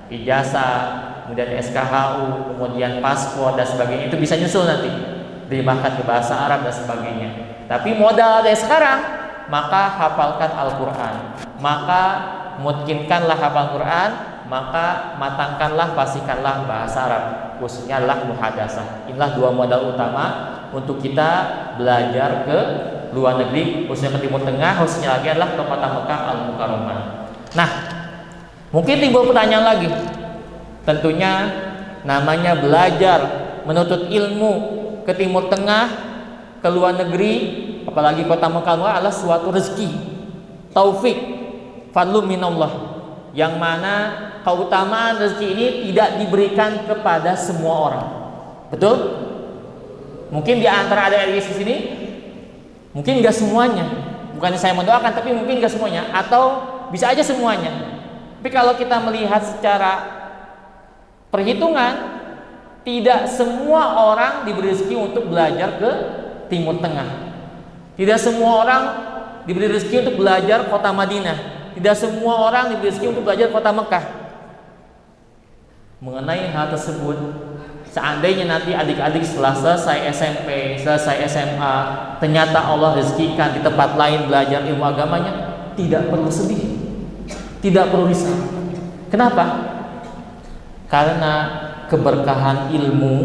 ijazah, kemudian SKHU, kemudian paspor dan sebagainya, itu bisa nyusul nanti, dilimpahkan ke bahasa Arab dan sebagainya. Tapi modal dari sekarang, maka hafalkan Al-Quran, maka mungkinkanlah hafal Quran, maka matangkanlah, pastikanlah bahasa Arab, khususnya adalah muhadasah. Inilah dua modal utama untuk kita belajar ke luar negeri, khususnya ke Timur Tengah, khususnya lagi adalah ke kota Mekah Al-Mukarramah. Nah, mungkin timbul pertanyaan lagi. Tentunya namanya belajar menuntut ilmu ke Timur Tengah, ke luar negeri, apalagi kota Mekah adalah suatu rezeki, taufik, fadlu minallah, yang mana keutamaan rezeki ini tidak diberikan kepada semua orang. Betul? Mungkin di antara adik-adik di sini mungkin nggak semuanya, bukan saya mendoakan, tapi mungkin nggak semuanya, atau bisa aja semuanya. Tapi kalau kita melihat secara perhitungan, tidak semua orang diberi rezeki untuk belajar ke Timur Tengah. Tidak semua orang diberi rezeki untuk belajar kota Madinah. Tidak semua orang diberi rezeki untuk belajar kota Mekah. Mengenai hal tersebut, seandainya nanti adik-adik setelah selesai SMP, selesai SMA, ternyata Allah rezekikan di tempat lain belajar ilmu agamanya, tidak perlu sedih, tidak perlu risau. Kenapa? Karena keberkahan ilmu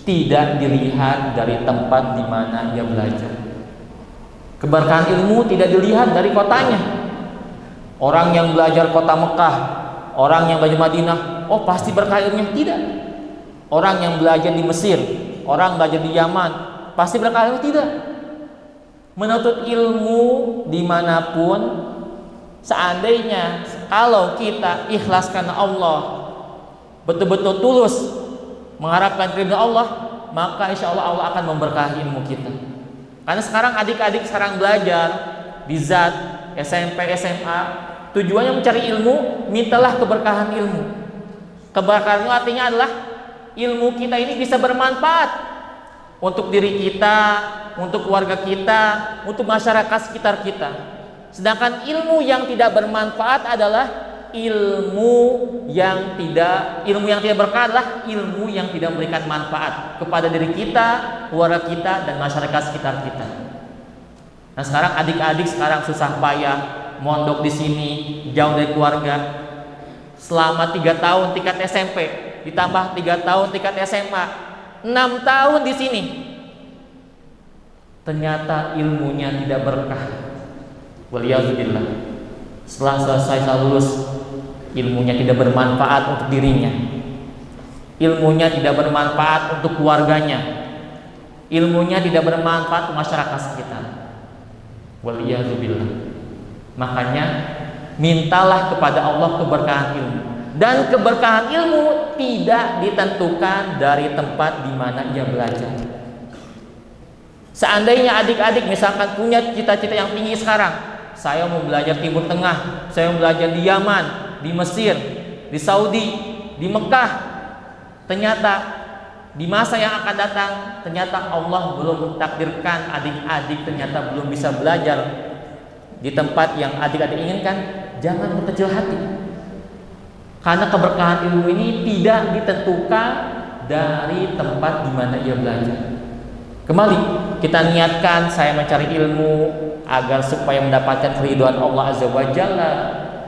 tidak dilihat dari tempat di mana ia belajar. Keberkahan ilmu tidak dilihat dari kotanya. Orang yang belajar kota Mekah, orang yang belajar Madinah, oh pasti berkah ilmunya. Tidak. Orang yang belajar di Mesir, orang belajar di Yaman, pasti berkah ilmu. Tidak. Menuntut ilmu dimanapun, seandainya kalau kita ikhlas karena Allah, betul-betul tulus mengharapkan ridha Allah, maka insya Allah Allah akan memberkahi ilmu kita. Karena sekarang adik-adik sekarang belajar di ZAT, SMP, SMA, tujuannya mencari ilmu, mintalah keberkahan ilmu. Keberkahan ilmu artinya adalah ilmu kita ini bisa bermanfaat untuk diri kita, untuk keluarga kita, untuk masyarakat sekitar kita. Sedangkan ilmu yang tidak bermanfaat adalah ilmu yang tidak berkah adalah ilmu yang tidak memberikan manfaat kepada diri kita, keluarga kita, dan masyarakat sekitar kita. Nah sekarang adik-adik sekarang susah payah mondok di sini, jauh dari keluarga, selama 3 tahun tingkat SMP, ditambah 3 tahun tingkat SMA, 6 tahun di sini. Ternyata ilmunya tidak berkah. Waliyahzubillah. Setelah selesai lulus, ilmunya tidak bermanfaat untuk dirinya, ilmunya tidak bermanfaat untuk keluarganya, ilmunya tidak bermanfaat untuk masyarakat sekitar. Waliyahzubillah. Makanya mintalah kepada Allah keberkahan ilmu. Dan keberkahan ilmu tidak ditentukan dari tempat di mana ia belajar. Seandainya adik-adik misalkan punya cita-cita yang tinggi sekarang, saya mau belajar Timur Tengah, saya mau belajar di Yaman, di Mesir, di Saudi, di Mekah. Ternyata di masa yang akan datang, ternyata Allah belum mentakdirkan adik-adik ternyata belum bisa belajar di tempat yang adik-adik inginkan. Jangan berkecil hati, karena keberkahan ilmu ini tidak ditentukan dari tempat di mana ia belajar. Kembali kita niatkan saya mencari ilmu agar supaya mendapatkan keridhaan Allah Azza wa Jalla,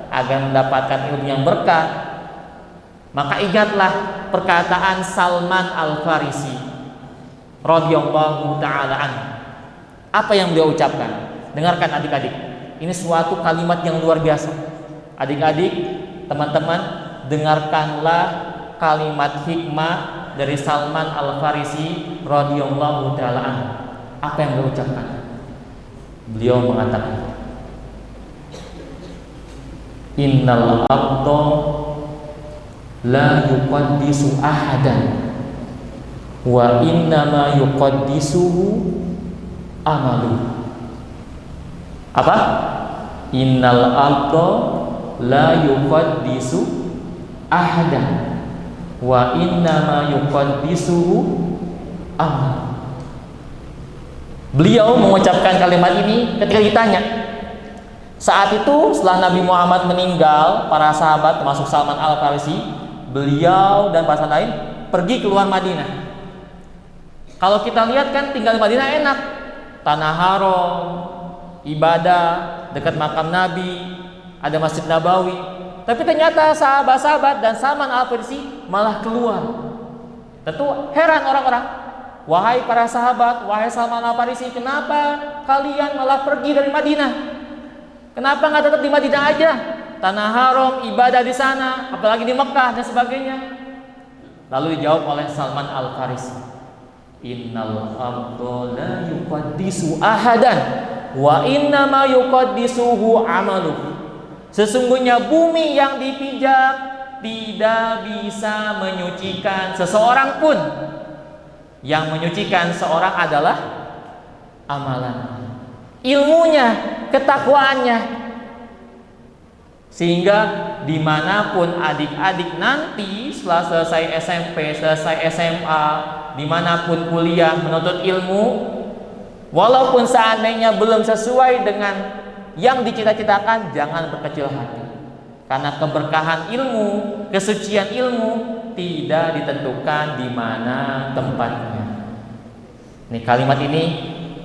agar mendapatkan ilmu yang berkah. Maka ingatlah perkataan Salman Al-Farisi radhiyallahu taala anhu. Apa yang beliau ucapkan? Dengarkan adik-adik. Ini suatu kalimat yang luar biasa. Adik-adik, teman-teman, dengarkanlah kalimat hikmah dari Salman Al-Farisi radhiyallahu taala anhu. Apa yang beliau ucapkan? Beliau mengatakan, innal arda la yuqaddisu ahadan wa innama yuqaddisuhu amalu. Apa? Innal arda la yuqaddisu ahadan wa innama yuqaddisuhu amalu. Beliau mengucapkan kalimat ini ketika ditanya. Saat itu setelah Nabi Muhammad meninggal, para sahabat termasuk Salman Al-Farisi, beliau dan para sahabat lain pergi keluar Madinah. Kalau kita lihat kan tinggal di Madinah enak, tanah haram, ibadah dekat makam Nabi, ada Masjid Nabawi. Tapi ternyata sahabat-sahabat dan Salman Al-Farisi malah keluar. Tentu heran orang-orang. Wahai para sahabat, wahai Salman Al-Farisi, kenapa kalian malah pergi dari Madinah? Kenapa nggak tetap di Madinah aja? Tanah haram, ibadah di sana, apalagi di Mekah dan sebagainya. Lalu dijawab oleh Salman Al-Farisi, innal arda la yuqaddisu ahadan wa innama yuqaddisuhu amaluh. Sesungguhnya bumi yang dipijak tidak bisa menyucikan seseorang pun. Yang menyucikan seorang adalah amalan, ilmunya, ketakwaannya. Sehingga dimanapun adik-adik nanti setelah selesai SMP, selesai SMA, dimanapun kuliah menuntut ilmu, walaupun seandainya belum sesuai dengan yang dicita-citakan jangan berkecil hati. Karena keberkahan ilmu, kesucian ilmu tidak ditentukan di mana tempatnya. Ini kalimat ini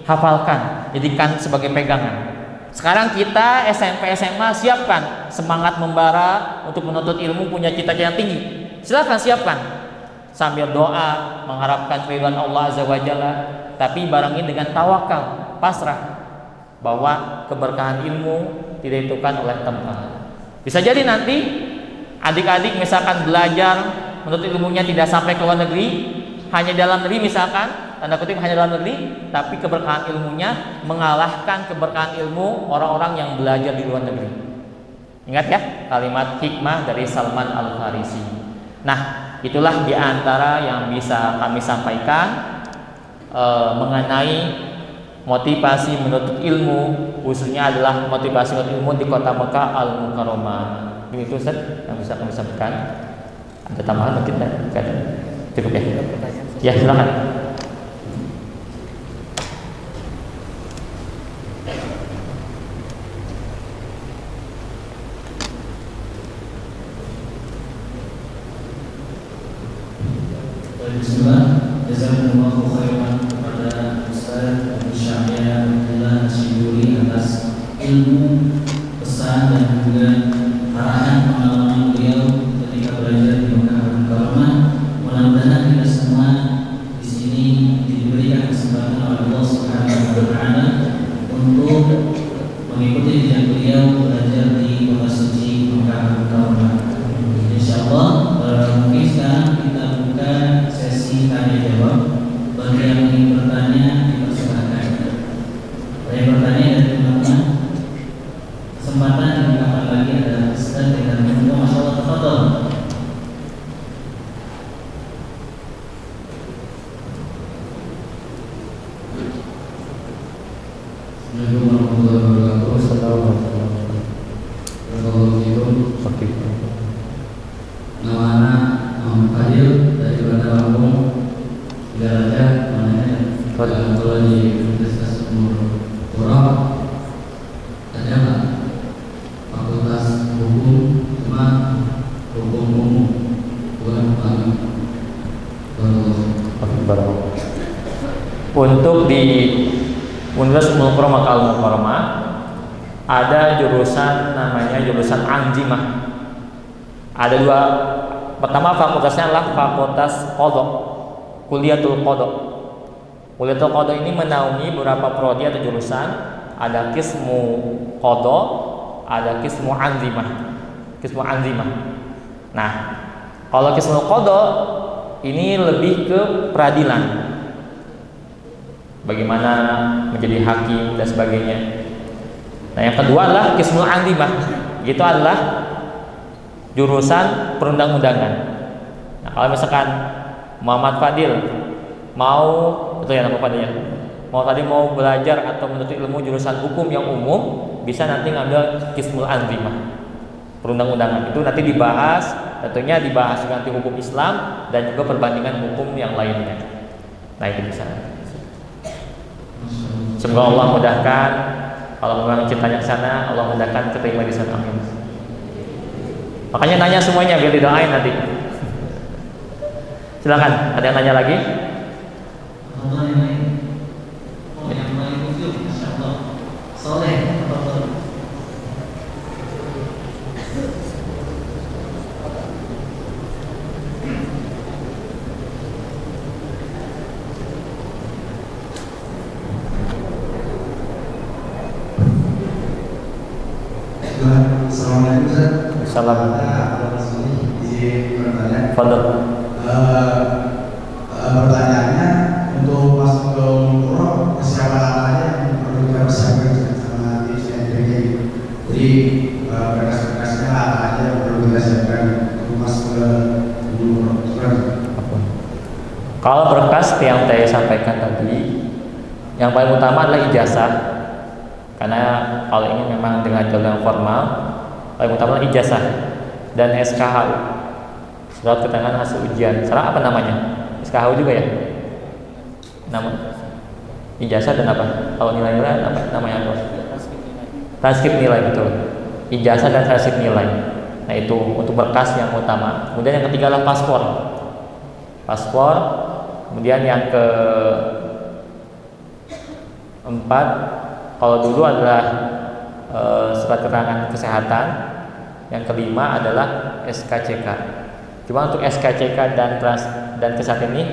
hafalkan, jadikan sebagai pegangan. Sekarang kita SMP SMA siapkan semangat membara untuk menuntut ilmu, punya cita-cita yang tinggi. Silakan siapkan sambil doa mengharapkan ridwan Allah Azza wa Jalla, tapi barengi dengan tawakal, pasrah bahwa keberkahan ilmu tidak ditentukan oleh tempat. Bisa jadi nanti adik-adik misalkan belajar menuntut ilmunya tidak sampai ke luar negeri, hanya dalam negeri misalkan, tanda kutip hanya dalam negeri, tapi keberkahan ilmunya mengalahkan keberkahan ilmu orang-orang yang belajar di luar negeri. Ingat ya kalimat hikmah dari Salman Al-Farisi. Nah, itulah diantara yang bisa kami sampaikan mengenai motivasi menuntut ilmu, khususnya adalah motivasi menuntut ilmu di kota Mekah Al-Mukarramah. Begitu Ustaz yang bisa kami sampaikan. Ada tambahan mungkin kan? Cukup ya? Ya, silakan. Bismillah, jazakumullahu khairan kepada Ustaz Abu Syahya Abdullah Syiduri atas ilmu, pesan dan juga arahan pengalaman beliau ketika belajar di Mekah Al-Mukarramah. Mudah-mudahan kita semua di sini diberikan kesempatan oleh Allah Subhanahu wa taala untuk mengikuti jejak beliau belajar di kota suci Mekah Al-Mukarramah. Insyaallah mungkin sekarang kita buka sesi tanya jawab. Bagi yang ingin bertanya dipersilakan. Ada yang bertanya dari teman-teman? Kesempatan yang kapan lagi ada Ustaz dengan Mbak Masyaallah, tafadhol. Assalamualaikum warahmatullahi wabarakatuh. Assalamualaikum. Nama anak Muhammad Fadil dari Bandar Lampung. Belajar mana kalau di Universitas Purwokerto ada nggak fakultas hukum, cuma hukum umum, bukan hukum. Untuk di Universitas Al-Mukarramah Al-Mukarramah ada jurusan namanya jurusan Anjimah. Ada dua. Pertama fakultasnya adalah Fakultas Qadha, Kuliatul Qadha. Kuliatul Qadha ini menaungi beberapa prodi atau jurusan. Ada Qismu Qadha, ada Qismu Anzimah. Qismu Anzimah. Nah, kalau Qismu Qadha ini lebih ke peradilan. Bagaimana menjadi hakim dan sebagainya. Nah, yang kedua adalah Qismu Anzimah. Itu adalah jurusan perundang-undangan. Nah, kalau misalkan Muhammad Fadil mau, betul ya nama Fadilnya, Muhammad Fadil mau belajar atau menuntut ilmu jurusan hukum yang umum, bisa nanti ngambil Qismul Anzimah, perundang-undangan. Itu nanti dibahas, tentunya dibahas nanti hukum Islam dan juga perbandingan hukum yang lainnya. Nah, itu bisa. Semoga Allah mudahkan. Kalau memang cintanya ke sana, Allah mudahkan keterima di sana. Amin. Makanya nanya semuanya biar didoain nanti. Silakan, ada yang nanya lagi? Assalamualaikum Ustaz. Assalamualaikum. Izin bertanya. Fadl. Pertanyaannya untuk masuk ke umroh, persiapan apa aja yang perlu kita persiapkan sama di SNPG. Jadi berkas-berkasnya apa aja yang perlu kita siapkan untuk masuk ke umroh. Kalau berkas yang saya sampaikan tadi, yang paling utama adalah ijazah. Karena kalau ini memang dengan jalur yang formal, paling utama adalah ijazah dan SKHU, surat keterangan hasil ujian. Sekarang apa namanya? SKHU juga ya? Nama ijazah dan apa? Kalau nilai-nilai apa namanya? Apa? Transkrip nilai, betul. Ijazah dan transkrip nilai. Nah, itu untuk berkas yang utama. Kemudian yang ketiga adalah paspor. Paspor. Kemudian yang keempat, kalau dulu adalah surat keterangan kesehatan. Yang kelima adalah SKCK. Cuma untuk SKCK dan kesehatan ini,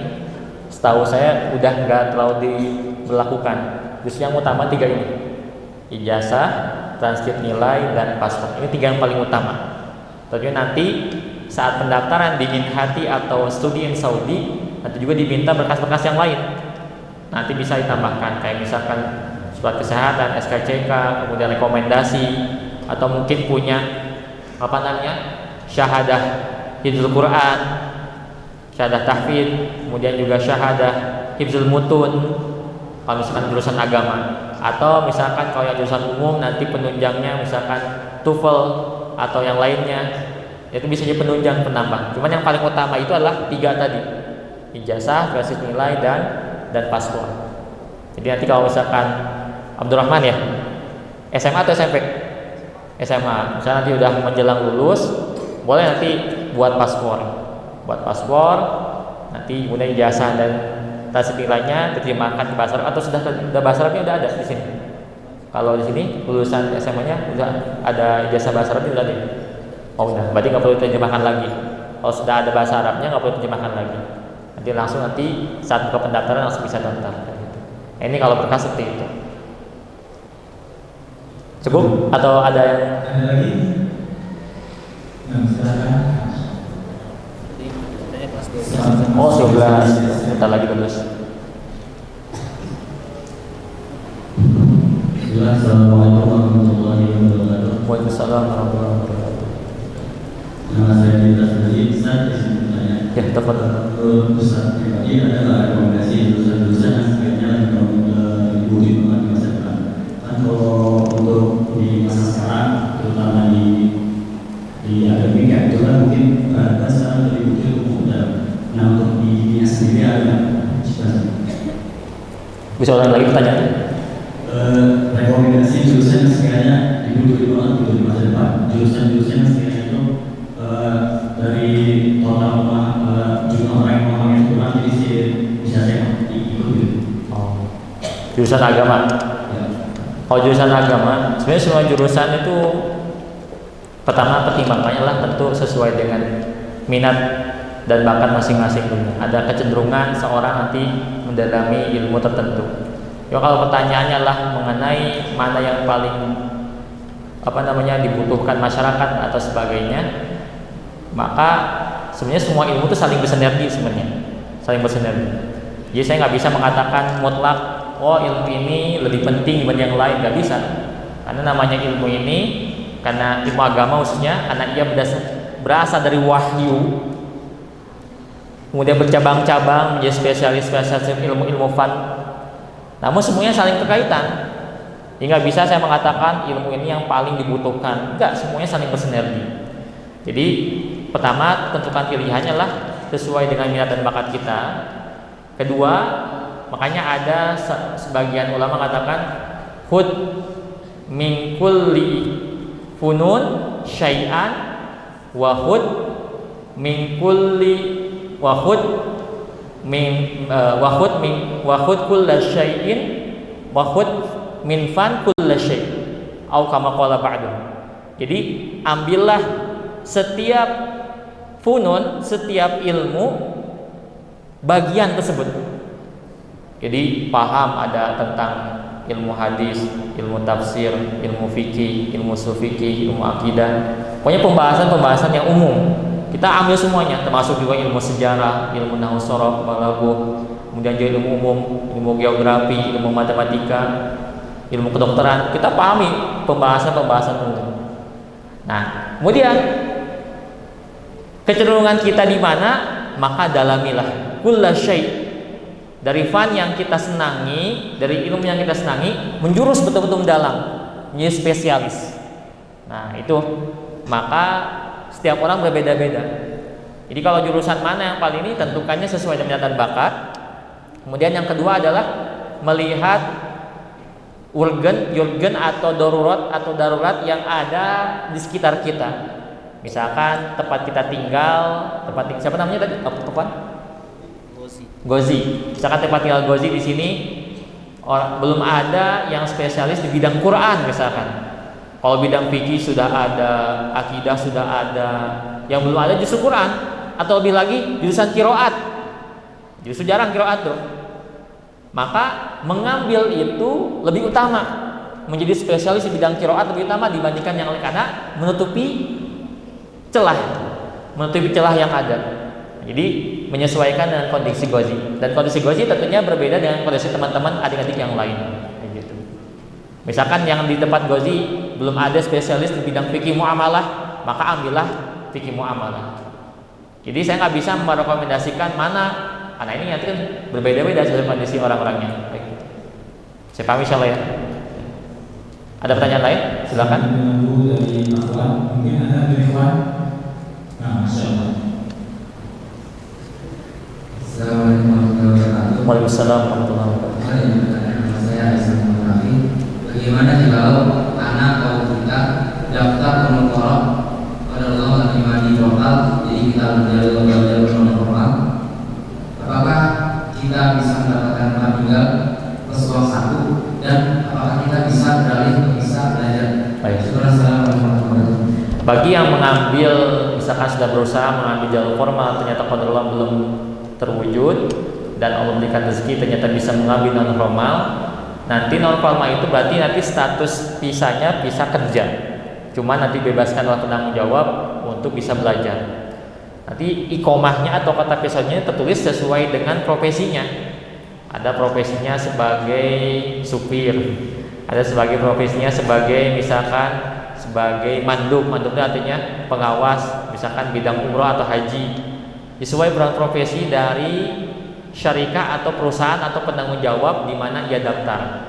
setahu saya udah nggak terlalu diberlakukan. Justru yang utama tiga ini: ijazah, transkrip nilai, dan paspor. Ini tiga yang paling utama. Tentunya nanti saat pendaftaran di Minhati atau studi in Saudi, nanti juga diminta berkas-berkas yang lain. Nanti bisa ditambahkan, kayak misalkan surat kesehatan, SKCK, kemudian rekomendasi, atau mungkin punya syahadah hifdzul Quran, syahadah tahfidz, kemudian juga syahadah hifdzul mutun kalau misalkan jurusan agama, atau misalkan kalau yang jurusan umum nanti penunjangnya misalkan TOEFL atau yang lainnya, itu bisa jadi penunjang penambah. Cuman yang paling utama itu adalah tiga tadi: ijazah, transkrip nilai, dan paspor. Jadi nanti kalau misalkan Abdurrahman ya, SMA atau SMP? SMA. Misalnya nanti udah menjelang lulus, boleh nanti buat paspor. Nanti kemudian ijazah dan transkrip nilainya diterjemahkan ke bahasa Arab, atau sudah bahasa Arabnya udah ada di sini. Kalau di sini lulusan SMA-nya udah ada ijazah bahasa Arabnya udah ada. Oh udah, berarti nggak perlu diterjemahkan lagi. Kalau sudah ada bahasa Arabnya nggak perlu diterjemahkan lagi. Nanti saat buka pendaftaran langsung bisa daftar. Ini kalau berkas seperti itu. Cukup atau ada yang lagi? Nah, silakan. Oh 11, bentar lagi lulus. Assalamualaikum warahmatullahi wabarakatuh. Waalaikumsalam warahmatullahi wabarakatuh. Nama saya Dita Sendiri, Ustaz. Saya Ya, tafadhol. Ustaz pribadi adalah rekomendasi jurusan-jurusan yang sekiranya dibutuhkan banget di masa depan. Kan kalau untuk di masa sekarang, terutama di akademik ya, itu kan mungkin rata sekarang lebih butuh umum dalam. Nah, untuk di dunia sendiri ada Bisa ulang lagi pertanyaannya? Rekomendasi jurusan yang sekiranya dibutuhkan banget untuk di masa depan. Jurusan-jurusan yang sekiranya itu dari total jumlah orang yang memahami itu kurang, jadi bisa saya ikut. Oh. Jurusan agama. Ya. Kalau jurusan agama, sebenarnya semua jurusan itu pertama pertimbangannya lah tentu sesuai dengan minat dan bakat masing-masing punya. Ada kecenderungan seorang nanti mendalami ilmu tertentu. Ya kalau pertanyaannya lah mengenai mana yang paling dibutuhkan masyarakat atau sebagainya, maka sebenarnya semua ilmu itu saling bersinergi saling bersinergi. Jadi saya nggak bisa mengatakan mutlak, oh ilmu ini lebih penting dibanding yang lain, nggak bisa. Karena namanya ilmu ini, karena ilmu agama khususnya, karena ia berasal dari wahyu, kemudian bercabang-cabang menjadi spesialis ilmu fan. Namun semuanya saling berkaitan. Hingga bisa saya mengatakan ilmu ini yang paling dibutuhkan. Enggak, semuanya saling bersinergi. Jadi pertama tentukan pilihannya lah sesuai dengan minat dan bakat kita. Kedua, makanya ada sebagian ulama mengatakan hud min kulli funun syai'an wa hud min kulli wa hud kulla syai'in wa hud min fan kulla syai' au kama qala ba'du. Jadi ambillah setiap funun, setiap ilmu bagian tersebut. Jadi paham ada tentang ilmu hadis, ilmu tafsir, ilmu fikih, ilmu ushul fikih, ilmu akidah. Pokoknya pembahasan-pembahasan yang umum. Kita ambil semuanya, termasuk juga ilmu sejarah, ilmu nahwu shorof, balaghah, kemudian juga ilmu umum, ilmu geografi, ilmu matematika, ilmu kedokteran. Kita pahami pembahasan-pembahasan umum. Nah, kemudian kecenderungan kita di mana, maka dalamilah kulla syai'. Dari fan yang kita senangi, dari ilmu yang kita senangi, menjurus betul-betul mendalam, menjadi spesialis. Nah, itu maka setiap orang berbeda-beda. Jadi kalau jurusan mana yang paling ini, tentukannya sesuai dengan minat dan bakat. Kemudian yang kedua adalah melihat urgen atau darurat yang ada di sekitar kita. Misalkan tempat kita tinggal, siapa namanya tadi? Apa? Gozi. Misalkan tempat tinggal Gozi di sini belum ada yang spesialis di bidang Quran misalkan. Kalau bidang fikih sudah ada, akidah sudah ada, yang belum ada justru Quran, atau lebih lagi jurusan qiraat. Justru jarang qiraat tuh. Maka mengambil itu lebih utama, menjadi spesialis di bidang qiraat lebih utama dibandingkan yang lain karena menutupi celah yang ada. Jadi menyesuaikan dengan kondisi Gozi, dan kondisi Gozi tentunya berbeda dengan kondisi teman-teman adik-adik yang lain. Gitu. Misalkan yang di tempat Gozi belum ada spesialis di bidang fikih muamalah, maka ambillah fikih muamalah. Jadi saya nggak bisa merekomendasikan mana, karena ini nanti kan berbeda-beda sesuai kondisi orang-orangnya. Baik. Saya paham insyaallah ya. Ada pertanyaan lain? Silakan. Dari Ikhwan, mungkin ada dari Ikhwan. Nah, Masya Allah. Assalamualaikum warahmatullahi wabarakatuh. Waalaikumsalam warahmatullahi wabarakatuh. Saya Aisyah Rafi. Bagaimana jika anak atau kita daftar penutorok pada Allah di portal, jadi kita jalur non formal, apakah kita bisa mendapatkan tempat tinggal peluang satu, dan apakah kita bisa beralih ke bisa belajar? Baik. Assalamualaikum. Bagi yang mengambil, misalkan sudah berusaha mengambil jalur formal, ternyata qadarullah belum terwujud, dan Allah berikan rezeki ternyata bisa mengambil non formal. Nanti non formal itu berarti nanti status visanya bisa kerja, cuma nanti bebaskan oleh penanggung jawab untuk bisa belajar. Nanti iqomahnya atau kata pisahnya tertulis sesuai dengan profesinya. Ada profesinya sebagai supir, ada sebagai profesinya sebagai misalkan sebagai mandub itu artinya pengawas, misalkan bidang umroh atau haji. Sesuai profesi dari syarikah atau perusahaan atau penanggung jawab di mana ia daftar.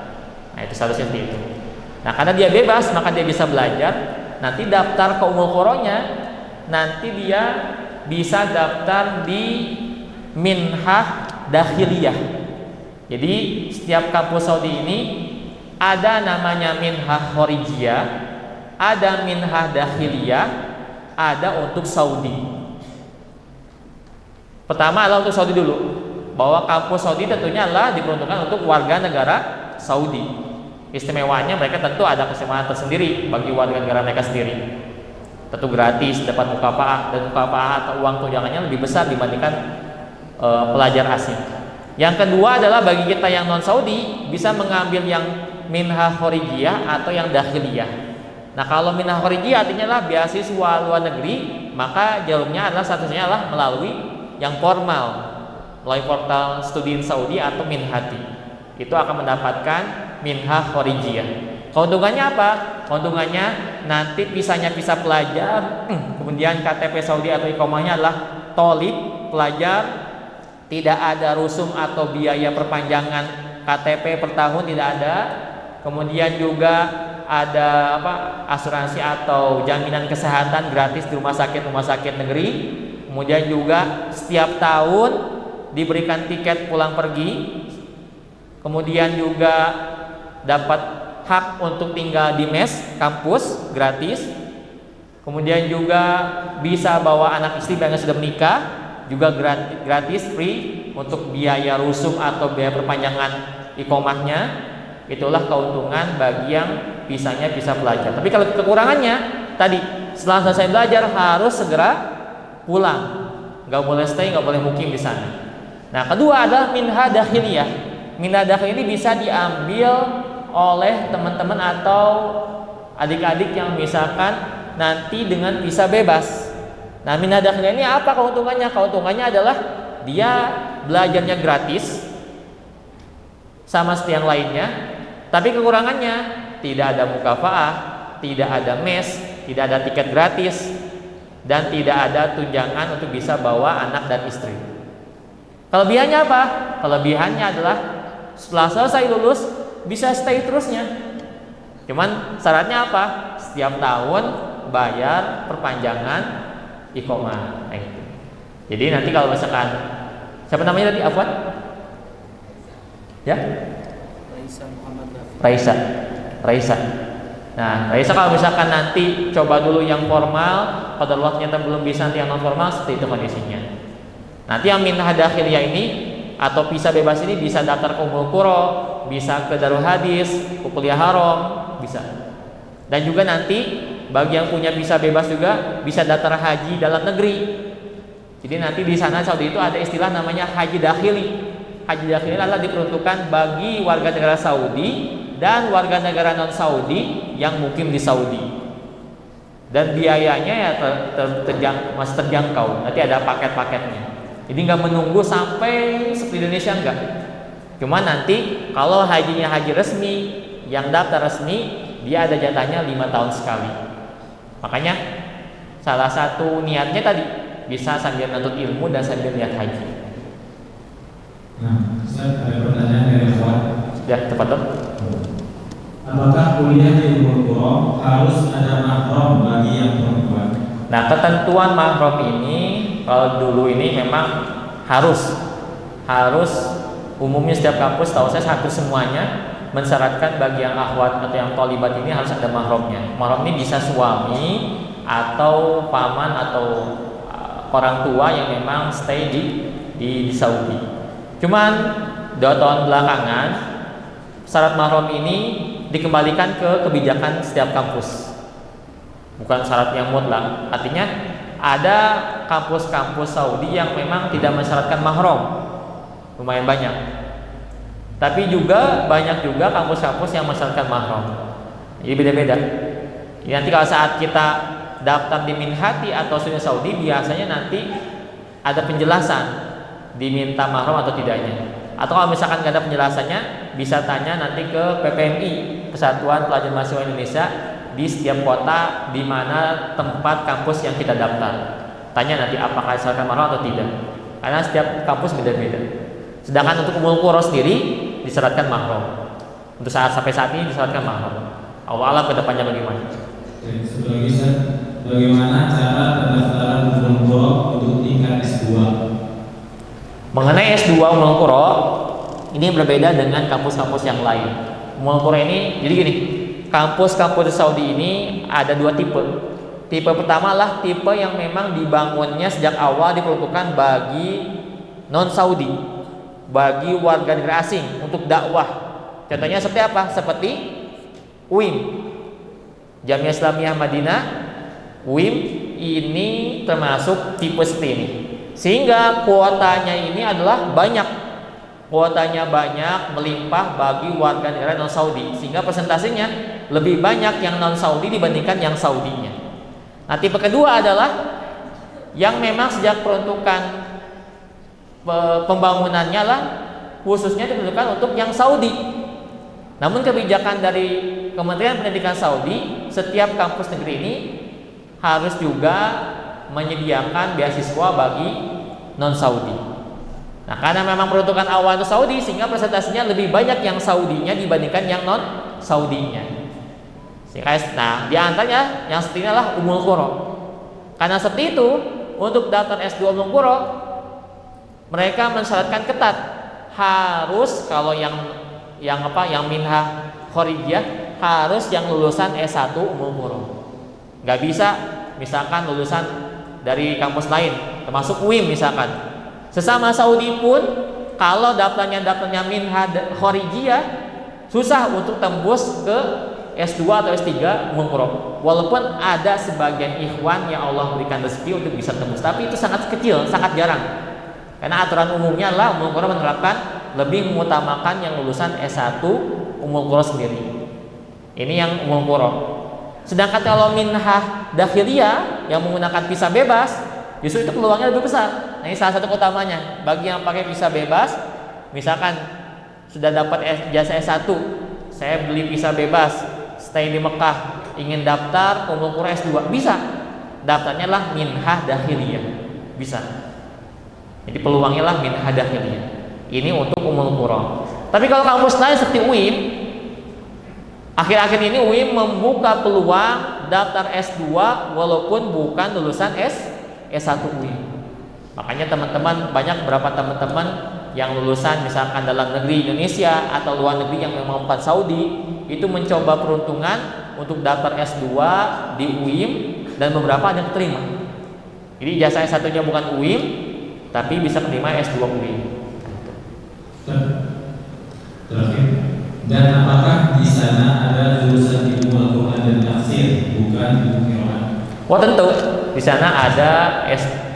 Nah, itu seharusnya seperti itu. Nah, karena dia bebas, maka dia bisa belajar. Nanti daftar ke Ummul Qura'nya, nanti dia bisa daftar di minhah dakhiliyah. Jadi setiap kampus Saudi ini ada namanya minhah khorijiyah, ada minhah dakhiliyah, ada untuk Saudi. Pertama adalah untuk Saudi dulu, bahwa kampus Saudi tentunya adalah diperuntukkan untuk warga negara Saudi. Istimewanya mereka tentu ada keistimewaan tersendiri bagi warga negara mereka sendiri. Tentu gratis, dapat mukafaah, dan mukafaah atau uang tunjangannya lebih besar dibandingkan pelajar asing. Yang kedua adalah bagi kita yang non Saudi bisa mengambil yang minhah khorijiyah atau yang dakhiliyah. Nah, kalau minhah khorijiyah artinya adalah beasiswa luar negeri, maka jalurnya adalah statusnya adalah melalui yang formal, melalui portal studi Saudi atau Minhati. Itu akan mendapatkan minhah khorijiyah. Keuntungannya apa? Keuntungannya nanti visanya visa pelajar, kemudian KTP Saudi atau iqomahnya adalah tolib pelajar, tidak ada rusum atau biaya perpanjangan KTP per tahun, tidak ada. Kemudian juga ada asuransi atau jaminan kesehatan gratis di rumah sakit negeri. Kemudian juga setiap tahun diberikan tiket pulang pergi. Kemudian juga dapat hak untuk tinggal di mes kampus gratis. Kemudian juga bisa bawa anak istri yang sudah menikah, juga gratis free untuk biaya rusum atau biaya perpanjangan iqomahnya. Itulah keuntungan bagi yang visanya bisa belajar. Tapi kalau kekurangannya tadi, setelah selesai belajar harus segera pulang, nggak boleh stay, nggak boleh mukim di sana. Nah, kedua adalah minhah dakhiliyah. Minhah dakhiliyah ini bisa diambil oleh teman-teman atau adik-adik yang misalkan nanti dengan visa bebas. Nah, minhah dakhiliyah ini apa keuntungannya? Keuntungannya adalah dia belajarnya gratis sama seperti yang lainnya, tapi kekurangannya tidak ada mukafaah, tidak ada mes, tidak ada tiket gratis, dan tidak ada tunjangan untuk bisa bawa anak dan istri. Kelebihannya apa? Kelebihannya adalah setelah selesai lulus bisa stay terusnya. Cuman syaratnya apa? Setiap tahun bayar perpanjangan iqomah. Jadi nanti kalau misalkan siapa namanya tadi? Afwan? Ya? Raisa Muhammad Rafi. Raisa. Nah, Raisa kalau misalkan nanti coba dulu yang formal, qadarullah ternyata belum bisa nanti yang non formal, seperti itu kondisinya. Nanti yang minhah dakhiliyah ini atau visa bebas ini bisa daftar ke Ummul Qura, bisa ke Darul Hadis, ke Kuliah Haram, bisa. Dan juga nanti bagi yang punya visa bebas juga bisa daftar haji dalam negeri. Jadi nanti di sana Saudi itu ada istilah namanya haji dakhili. Haji dakhili adalah diperuntukkan bagi warga negara Saudi dan warga negara non Saudi yang mukim di Saudi. Dan biayanya ya masih terjangkau. Nanti ada paket-paketnya. Jadi nggak menunggu sampai seperti Indonesia enggak. Cuma nanti kalau hajinya haji resmi, yang daftar resmi, dia ada jatahnya 5 tahun sekali. Makanya salah satu niatnya tadi bisa sambil menuntut ilmu dan sambil lihat haji. Nah, Ustaz, ada pertanyaan dari kawan. Ya, tepat dong. Apakah kuliah di Ummul Qura harus ada mahram bagi yang perempuan? Nah, ketentuan mahram ini kalau dulu ini memang harus umumnya setiap kampus, tahu saya hampir semuanya mensyaratkan bagi yang akhwat atau yang tholibat ini harus ada mahramnya. Mahram ini bisa suami atau paman atau orang tua yang memang stay di Saudi. Cuman 2 tahun belakangan syarat mahram ini dikembalikan ke kebijakan setiap kampus, bukan syarat yang mutlak. Artinya ada kampus-kampus Saudi yang memang tidak mensyaratkan mahram, lumayan banyak. Tapi juga banyak juga kampus-kampus yang mensyaratkan mahram. Jadi beda-beda. Nanti kalau saat kita daftar di Minhati atau Sunnah Saudi, biasanya nanti ada penjelasan diminta mahram atau tidaknya. Atau kalau misalkan nggak ada penjelasannya, bisa tanya nanti ke PPMI, Persatuan Pelajar Mahasiswa Indonesia, di setiap kota di mana tempat kampus yang kita daftar. Tanya nanti apakah disyaratkan mahram atau tidak. Karena setiap kampus beda-beda. Sedangkan untuk Ummul Qura sendiri disyaratkan mahram. Untuk sampai saat ini disyaratkan mahram. Allah alam kedepannya bagaimana? Sebagai Ustaz, bagaimana cara pendaftaran Ummul Qura untuk tingkat S2? Mengenai S2 Ummul Qura ini berbeda dengan kampus-kampus yang lain. Ummul Qura ini jadi gini, kampus-kampus di Saudi ini ada 2 tipe. Tipe pertama adalah tipe yang memang dibangunnya sejak awal diperuntukkan bagi non Saudi, bagi warga negara asing untuk dakwah. Contohnya seperti apa? Seperti UIM, Jamiah Islamiyah Madinah. UIM ini termasuk tipe seperti ini. Sehingga kuotanya ini adalah banyak, kuotanya banyak, melimpah bagi warga negara non Saudi, sehingga persentasenya lebih banyak yang non Saudi dibandingkan yang Saudinya. Nah, tipe kedua adalah yang memang sejak peruntukan pembangunannya lah khususnya diperuntukkan untuk yang Saudi. Namun kebijakan dari Kementerian Pendidikan Saudi, setiap kampus negeri ini harus juga menyediakan beasiswa bagi non Saudi. Nah, karena memang peruntukan awal itu Saudi, sehingga presentasinya lebih banyak yang Saudinya dibandingkan yang non Saudinya. Nah, di antaranya yang seperti inilah Ummul Qura. Karena seperti itu, untuk daftar S2 Ummul Qura mereka mensyaratkan ketat, harus kalau yang minhah khorijiyah harus yang lulusan S1 Ummul Qura. Nggak bisa misalkan lulusan dari kampus lain, termasuk UIM misalkan. Sesama Saudi pun kalau daftarnya minhah khorijiyah susah untuk tembus ke S2 atau S3 Ummul Qura. Walaupun ada sebagian ikhwan yang Allah berikan rezeki untuk bisa tembus, tapi itu sangat kecil, sangat jarang. Karena aturan umumnya adalah Ummul Qura menerapkan lebih mengutamakan yang lulusan S1 Ummul Qura sendiri. Ini yang Ummul Qura. Sedangkan kalau minhah dakhiliyah yang menggunakan visa bebas, justru itu peluangnya lebih besar. Nah, ini salah satu utamanya. Bagi yang pakai visa bebas, misalkan sudah dapat jasa S1, saya beli visa bebas, stay di Mekah, ingin daftar Ummul Qura S2, bisa. Daftarnya lah minhah dakhiliyah, bisa. Jadi peluangnya lah minhah dakhiliyah. Ini untuk Ummul Qura. Tapi kalau kampus lain seperti UIM, akhir-akhir ini UIM membuka peluang daftar S2 walaupun bukan lulusan S1 UIM. Makanya teman-teman, banyak beberapa teman-teman yang lulusan misalkan dalam negeri Indonesia atau luar negeri yang memang bukan Saudi itu mencoba peruntungan untuk daftar S2 di UIM dan beberapa ada yang terima. Jadi ijazah S1-nya bukan UIM tapi bisa menerima S2 UIM. Terakhir, dan apakah di sana ada jurusan ilmu Al-Quran dan tafsir, bukan ilmu qiraat? Wah tentu, di sana ada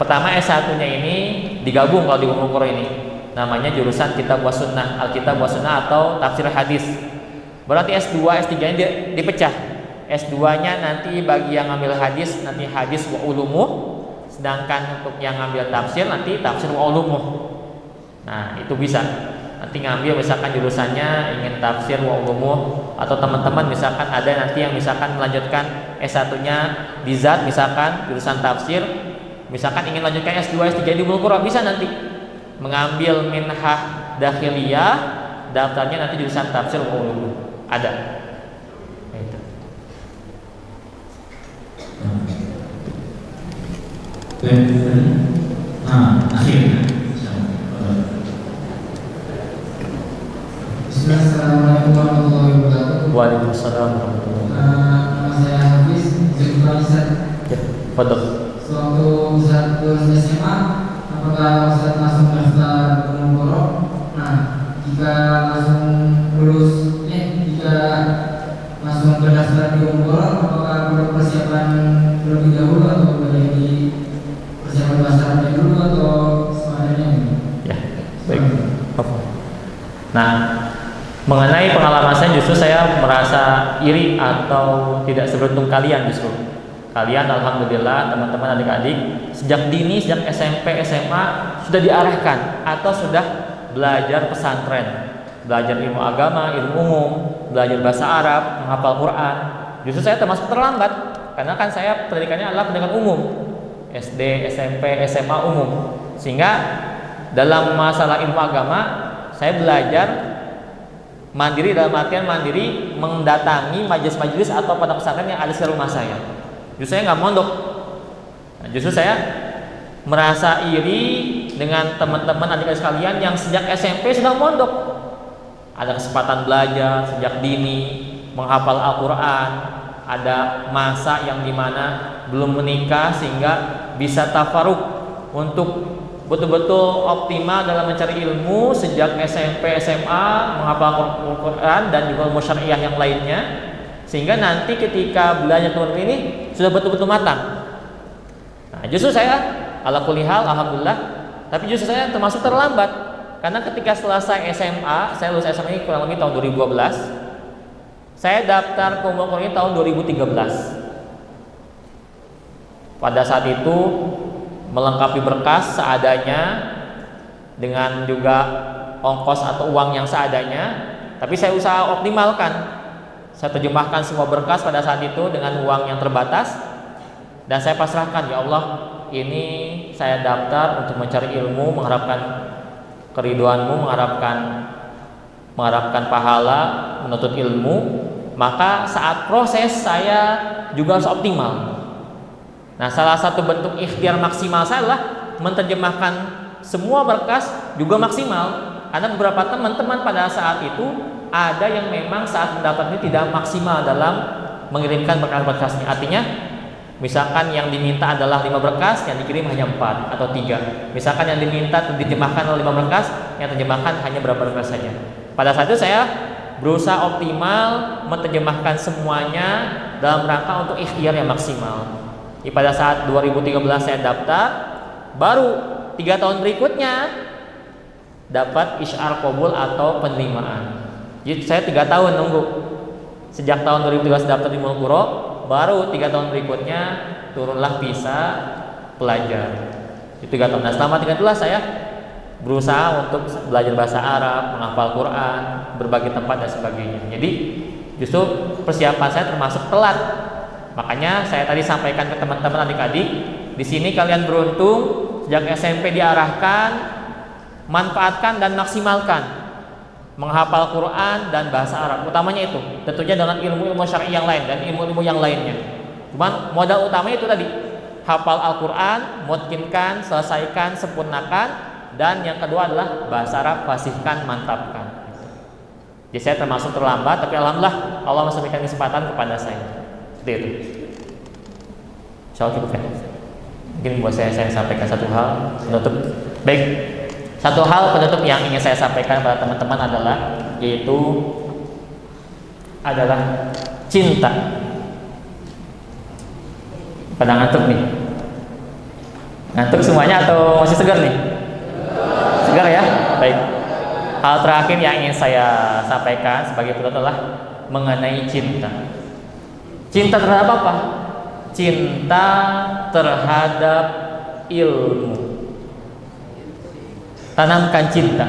pertama S1-nya ini digabung kalau di Ummul Qura ini. Namanya jurusan Kitab wa Sunnah, Alkitab wa Sunnah atau tafsir hadis. Berarti S2, S3-nya dipecah. S2-nya nanti bagi yang ngambil hadis nanti hadis wa ulumuh, sedangkan untuk yang ngambil tafsir nanti tafsir wa ulumuh. Nah, itu bisa. Nanti ngambil misalkan jurusannya ingin tafsir wa ulumuh, atau teman-teman misalkan ada nanti yang misalkan melanjutkan S1-nya di Zat misalkan jurusan tafsir, misalkan ingin lanjutkan S2, S3 di Ummul Qura bisa nanti mengambil minhah dakhiliyah, daftarnya nanti jurusan tafsir wa ulumuh. Ada. Itu. Akhirnya. Assalamualaikum warahmatullahi wabarakatuh. Waalaikumsalam warahmatullahi wabarakatuh. Nama saya Hafiz, Jakarta Ustaz. Ya, fadhil. Sewaktu Ustaz lulus SMA, apakah Ustaz langsung daftar Ummul Qura? Nah, jika langsung berdaftar di Ummul Qura, apakah perlu persiapan terlebih dahulu atau boleh di persiapan bahasa Arabnya dulu atau seadanya? Ya, baik. Nah, mengenai pengalaman saya justru saya merasa iri atau tidak seberuntung kalian justru. Kalian alhamdulillah teman-teman adik-adik sejak dini, sejak SMP, SMA sudah diarahkan atau sudah belajar pesantren, belajar ilmu agama, ilmu umum, belajar bahasa Arab, menghafal Quran. Justru saya termasuk terlambat karena kan saya pendidikannya adalah pendidikan umum, SD, SMP, SMA umum. Sehingga dalam masalah ilmu agama saya belajar mandiri, dalam artian mandiri mendatangi majelis-majelis atau pondok pesantren yang ada di rumah saya. Justru saya nggak mondok. Nah, justru saya merasa iri dengan teman-teman adik-adik sekalian yang sejak SMP sudah mondok. Ada kesempatan belajar sejak dini, menghafal Al-Quran, ada masa yang dimana belum menikah sehingga bisa tafaruk untuk betul-betul optimal dalam mencari ilmu sejak SMP, SMA, menghafal Al-Quran dan juga ilmu syariah yang lainnya, sehingga nanti ketika belajar Quran ini sudah betul-betul matang. Nah, justru saya ala kulli hal alhamdulillah, tapi justru saya termasuk terlambat karena ketika selesai SMA, saya lulus SMA ini kurang lebih tahun 2012, saya daftar ke Ummul Qura ini tahun 2013. Pada saat itu melengkapi berkas seadanya dengan juga ongkos atau uang yang seadanya, tapi saya usaha optimalkan. Saya terjemahkan semua berkas pada saat itu dengan uang yang terbatas dan saya pasrahkan, ya Allah, ini saya daftar untuk mencari ilmu, mengharapkan keridhoanmu, mengharapkan pahala, menuntut ilmu. Maka saat proses saya juga harus optimal. Nah, salah satu bentuk ikhtiar maksimal saya adalah menerjemahkan semua berkas juga maksimal. Karena beberapa teman-teman pada saat itu ada yang memang saat mendaftar ini tidak maksimal dalam mengirimkan berkas-berkasnya. Artinya, misalkan yang diminta adalah 5 berkas, yang dikirim hanya 4 atau 3. Misalkan yang diminta diterjemahkan oleh 5 berkas, yang terjemahkan hanya berapa berkas saja. Pada saat itu saya berusaha optimal menerjemahkan semuanya dalam rangka untuk ikhtiar yang maksimal. Pada saat 2013 saya daftar, baru 3 tahun berikutnya dapat isyar qabul atau penerimaan. Jadi saya 3 tahun nunggu. Sejak tahun 2013 daftar di Ummul Qura, baru 3 tahun berikutnya turunlah visa pelajar. Itu 3 tahun. Nah, selama 3 tahun saya berusaha untuk belajar bahasa Arab, menghafal Quran, berbagi tempat dan sebagainya. Jadi justru persiapan saya termasuk telat. Makanya saya tadi sampaikan ke teman-teman adik-adik, di sini kalian beruntung sejak SMP diarahkan, manfaatkan dan maksimalkan menghafal Quran dan bahasa Arab. Utamanya itu, tentunya dengan ilmu-ilmu syar'i yang lain dan ilmu-ilmu yang lainnya. Cuman modal utamanya itu tadi, hafal Al-Quran, mutkinkan, selesaikan, sempurnakan, dan yang kedua adalah bahasa Arab fasihkan, mantapkan. Jadi saya termasuk terlambat, tapi alhamdulillah Allah masih memberikan kesempatan kepada saya. Seperti itu. Insyaallah cukup ya. Mungkin buat saya sampaikan satu hal penutup. Baik, satu hal penutup yang ingin saya sampaikan pada teman-teman adalah cinta. Pada ngantuk nih? Ngantuk semuanya atau masih segar nih? Segar ya? Baik. Hal terakhir yang ingin saya sampaikan sebagai penutup adalah mengenai cinta. Cinta terhadap apa? Cinta terhadap ilmu. Tanamkan cinta.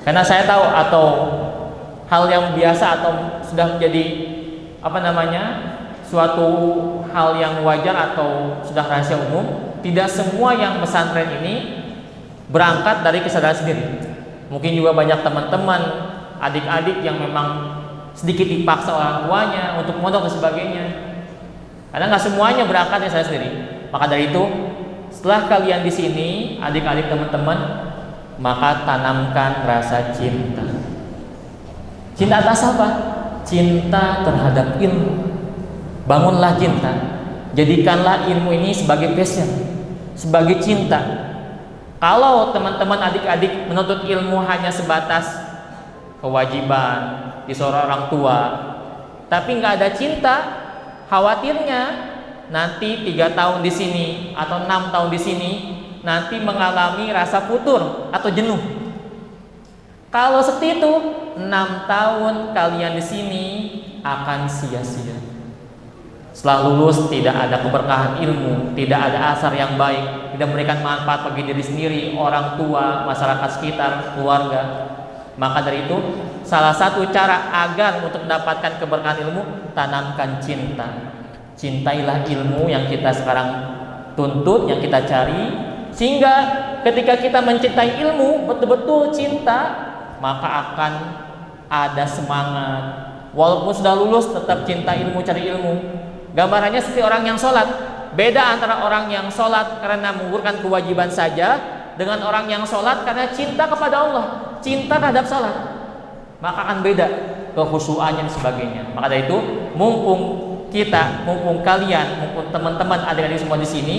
Karena saya tahu atau hal yang biasa atau sudah menjadi suatu hal yang wajar atau sudah rahasia umum, tidak semua yang pesantren ini berangkat dari kesadaran sendiri. Mungkin juga banyak teman-teman, adik-adik yang memang sedikit dipaksa orang tuanya untuk mondok dan sebagainya. Karena nggak semuanya berangkat dari saya sendiri. Maka dari itu, setelah kalian di sini, adik-adik teman-teman, maka tanamkan rasa cinta. Cinta atas apa? Cinta terhadap ilmu. Bangunlah cinta. Jadikanlah ilmu ini sebagai passion, sebagai cinta. Kalau teman-teman adik-adik menuntut ilmu hanya sebatas kewajiban disuruh orang tua, tapi nggak ada cinta, khawatirnya nanti 3 tahun di sini atau 6 tahun di sini nanti mengalami rasa futur atau jenuh. Kalau seperti itu, 6 tahun kalian di sini akan sia-sia. Setelah lulus tidak ada keberkahan ilmu, tidak ada asar yang baik, tidak memberikan manfaat bagi diri sendiri, orang tua, masyarakat sekitar, keluarga. Maka dari itu, salah satu cara agar untuk mendapatkan keberkahan ilmu, tanamkan cinta. Cintailah ilmu yang kita sekarang tuntut, yang kita cari, sehingga ketika kita mencintai ilmu, betul-betul cinta, maka akan ada semangat. Walaupun sudah lulus, tetap cinta ilmu, cari ilmu. Gambarannya seperti orang yang sholat. Beda antara orang yang sholat karena menggugurkan kewajiban saja dengan orang yang sholat karena cinta kepada Allah, cinta terhadap sholat. Maka akan beda kekhusyuannya dan sebagainya. Maka dari itu, mumpung kalian, mumpung teman-teman adik-adik semua di sini,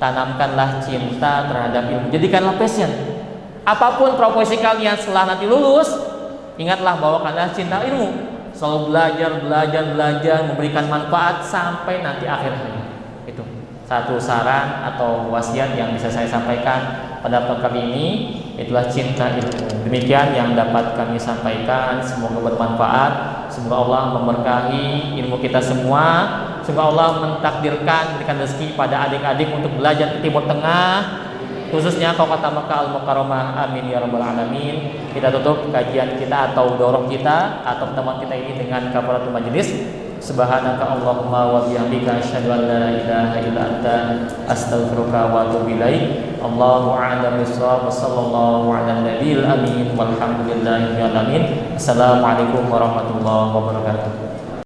tanamkanlah cinta terhadap ilmu. Jadikanlah passion. Apapun profesi kalian setelah nanti lulus, ingatlah bahwa kalian cinta ilmu. Selalu belajar, memberikan manfaat sampai nanti akhir hayat. Itu satu saran atau wasiat yang bisa saya sampaikan pada kali ini, itulah cinta ilmu. Demikian yang dapat kami sampaikan, semoga bermanfaat. Semoga Allah memberkahi ilmu kita semua. Semoga Allah mentakdirkan, memberikan rezeki pada adik-adik untuk belajar ke Timur Tengah, khususnya Kota Mekah Al-Mukarramah. Amin ya rabbal alamin. Kita tutup kajian kita atau dorong kita atau pertemuan kita ini dengan kafaratul majelis. Subhanaka Allahumma wa bihamdika asyhadu an la ilaha illa anta astaghfiruka wa atubu ilaik. Allahu a'lam bissawab. Sallallahu ala nabiyil amin walhamdulillahi rabbil alamin. Assalamualaikum warahmatullahi wabarakatuh.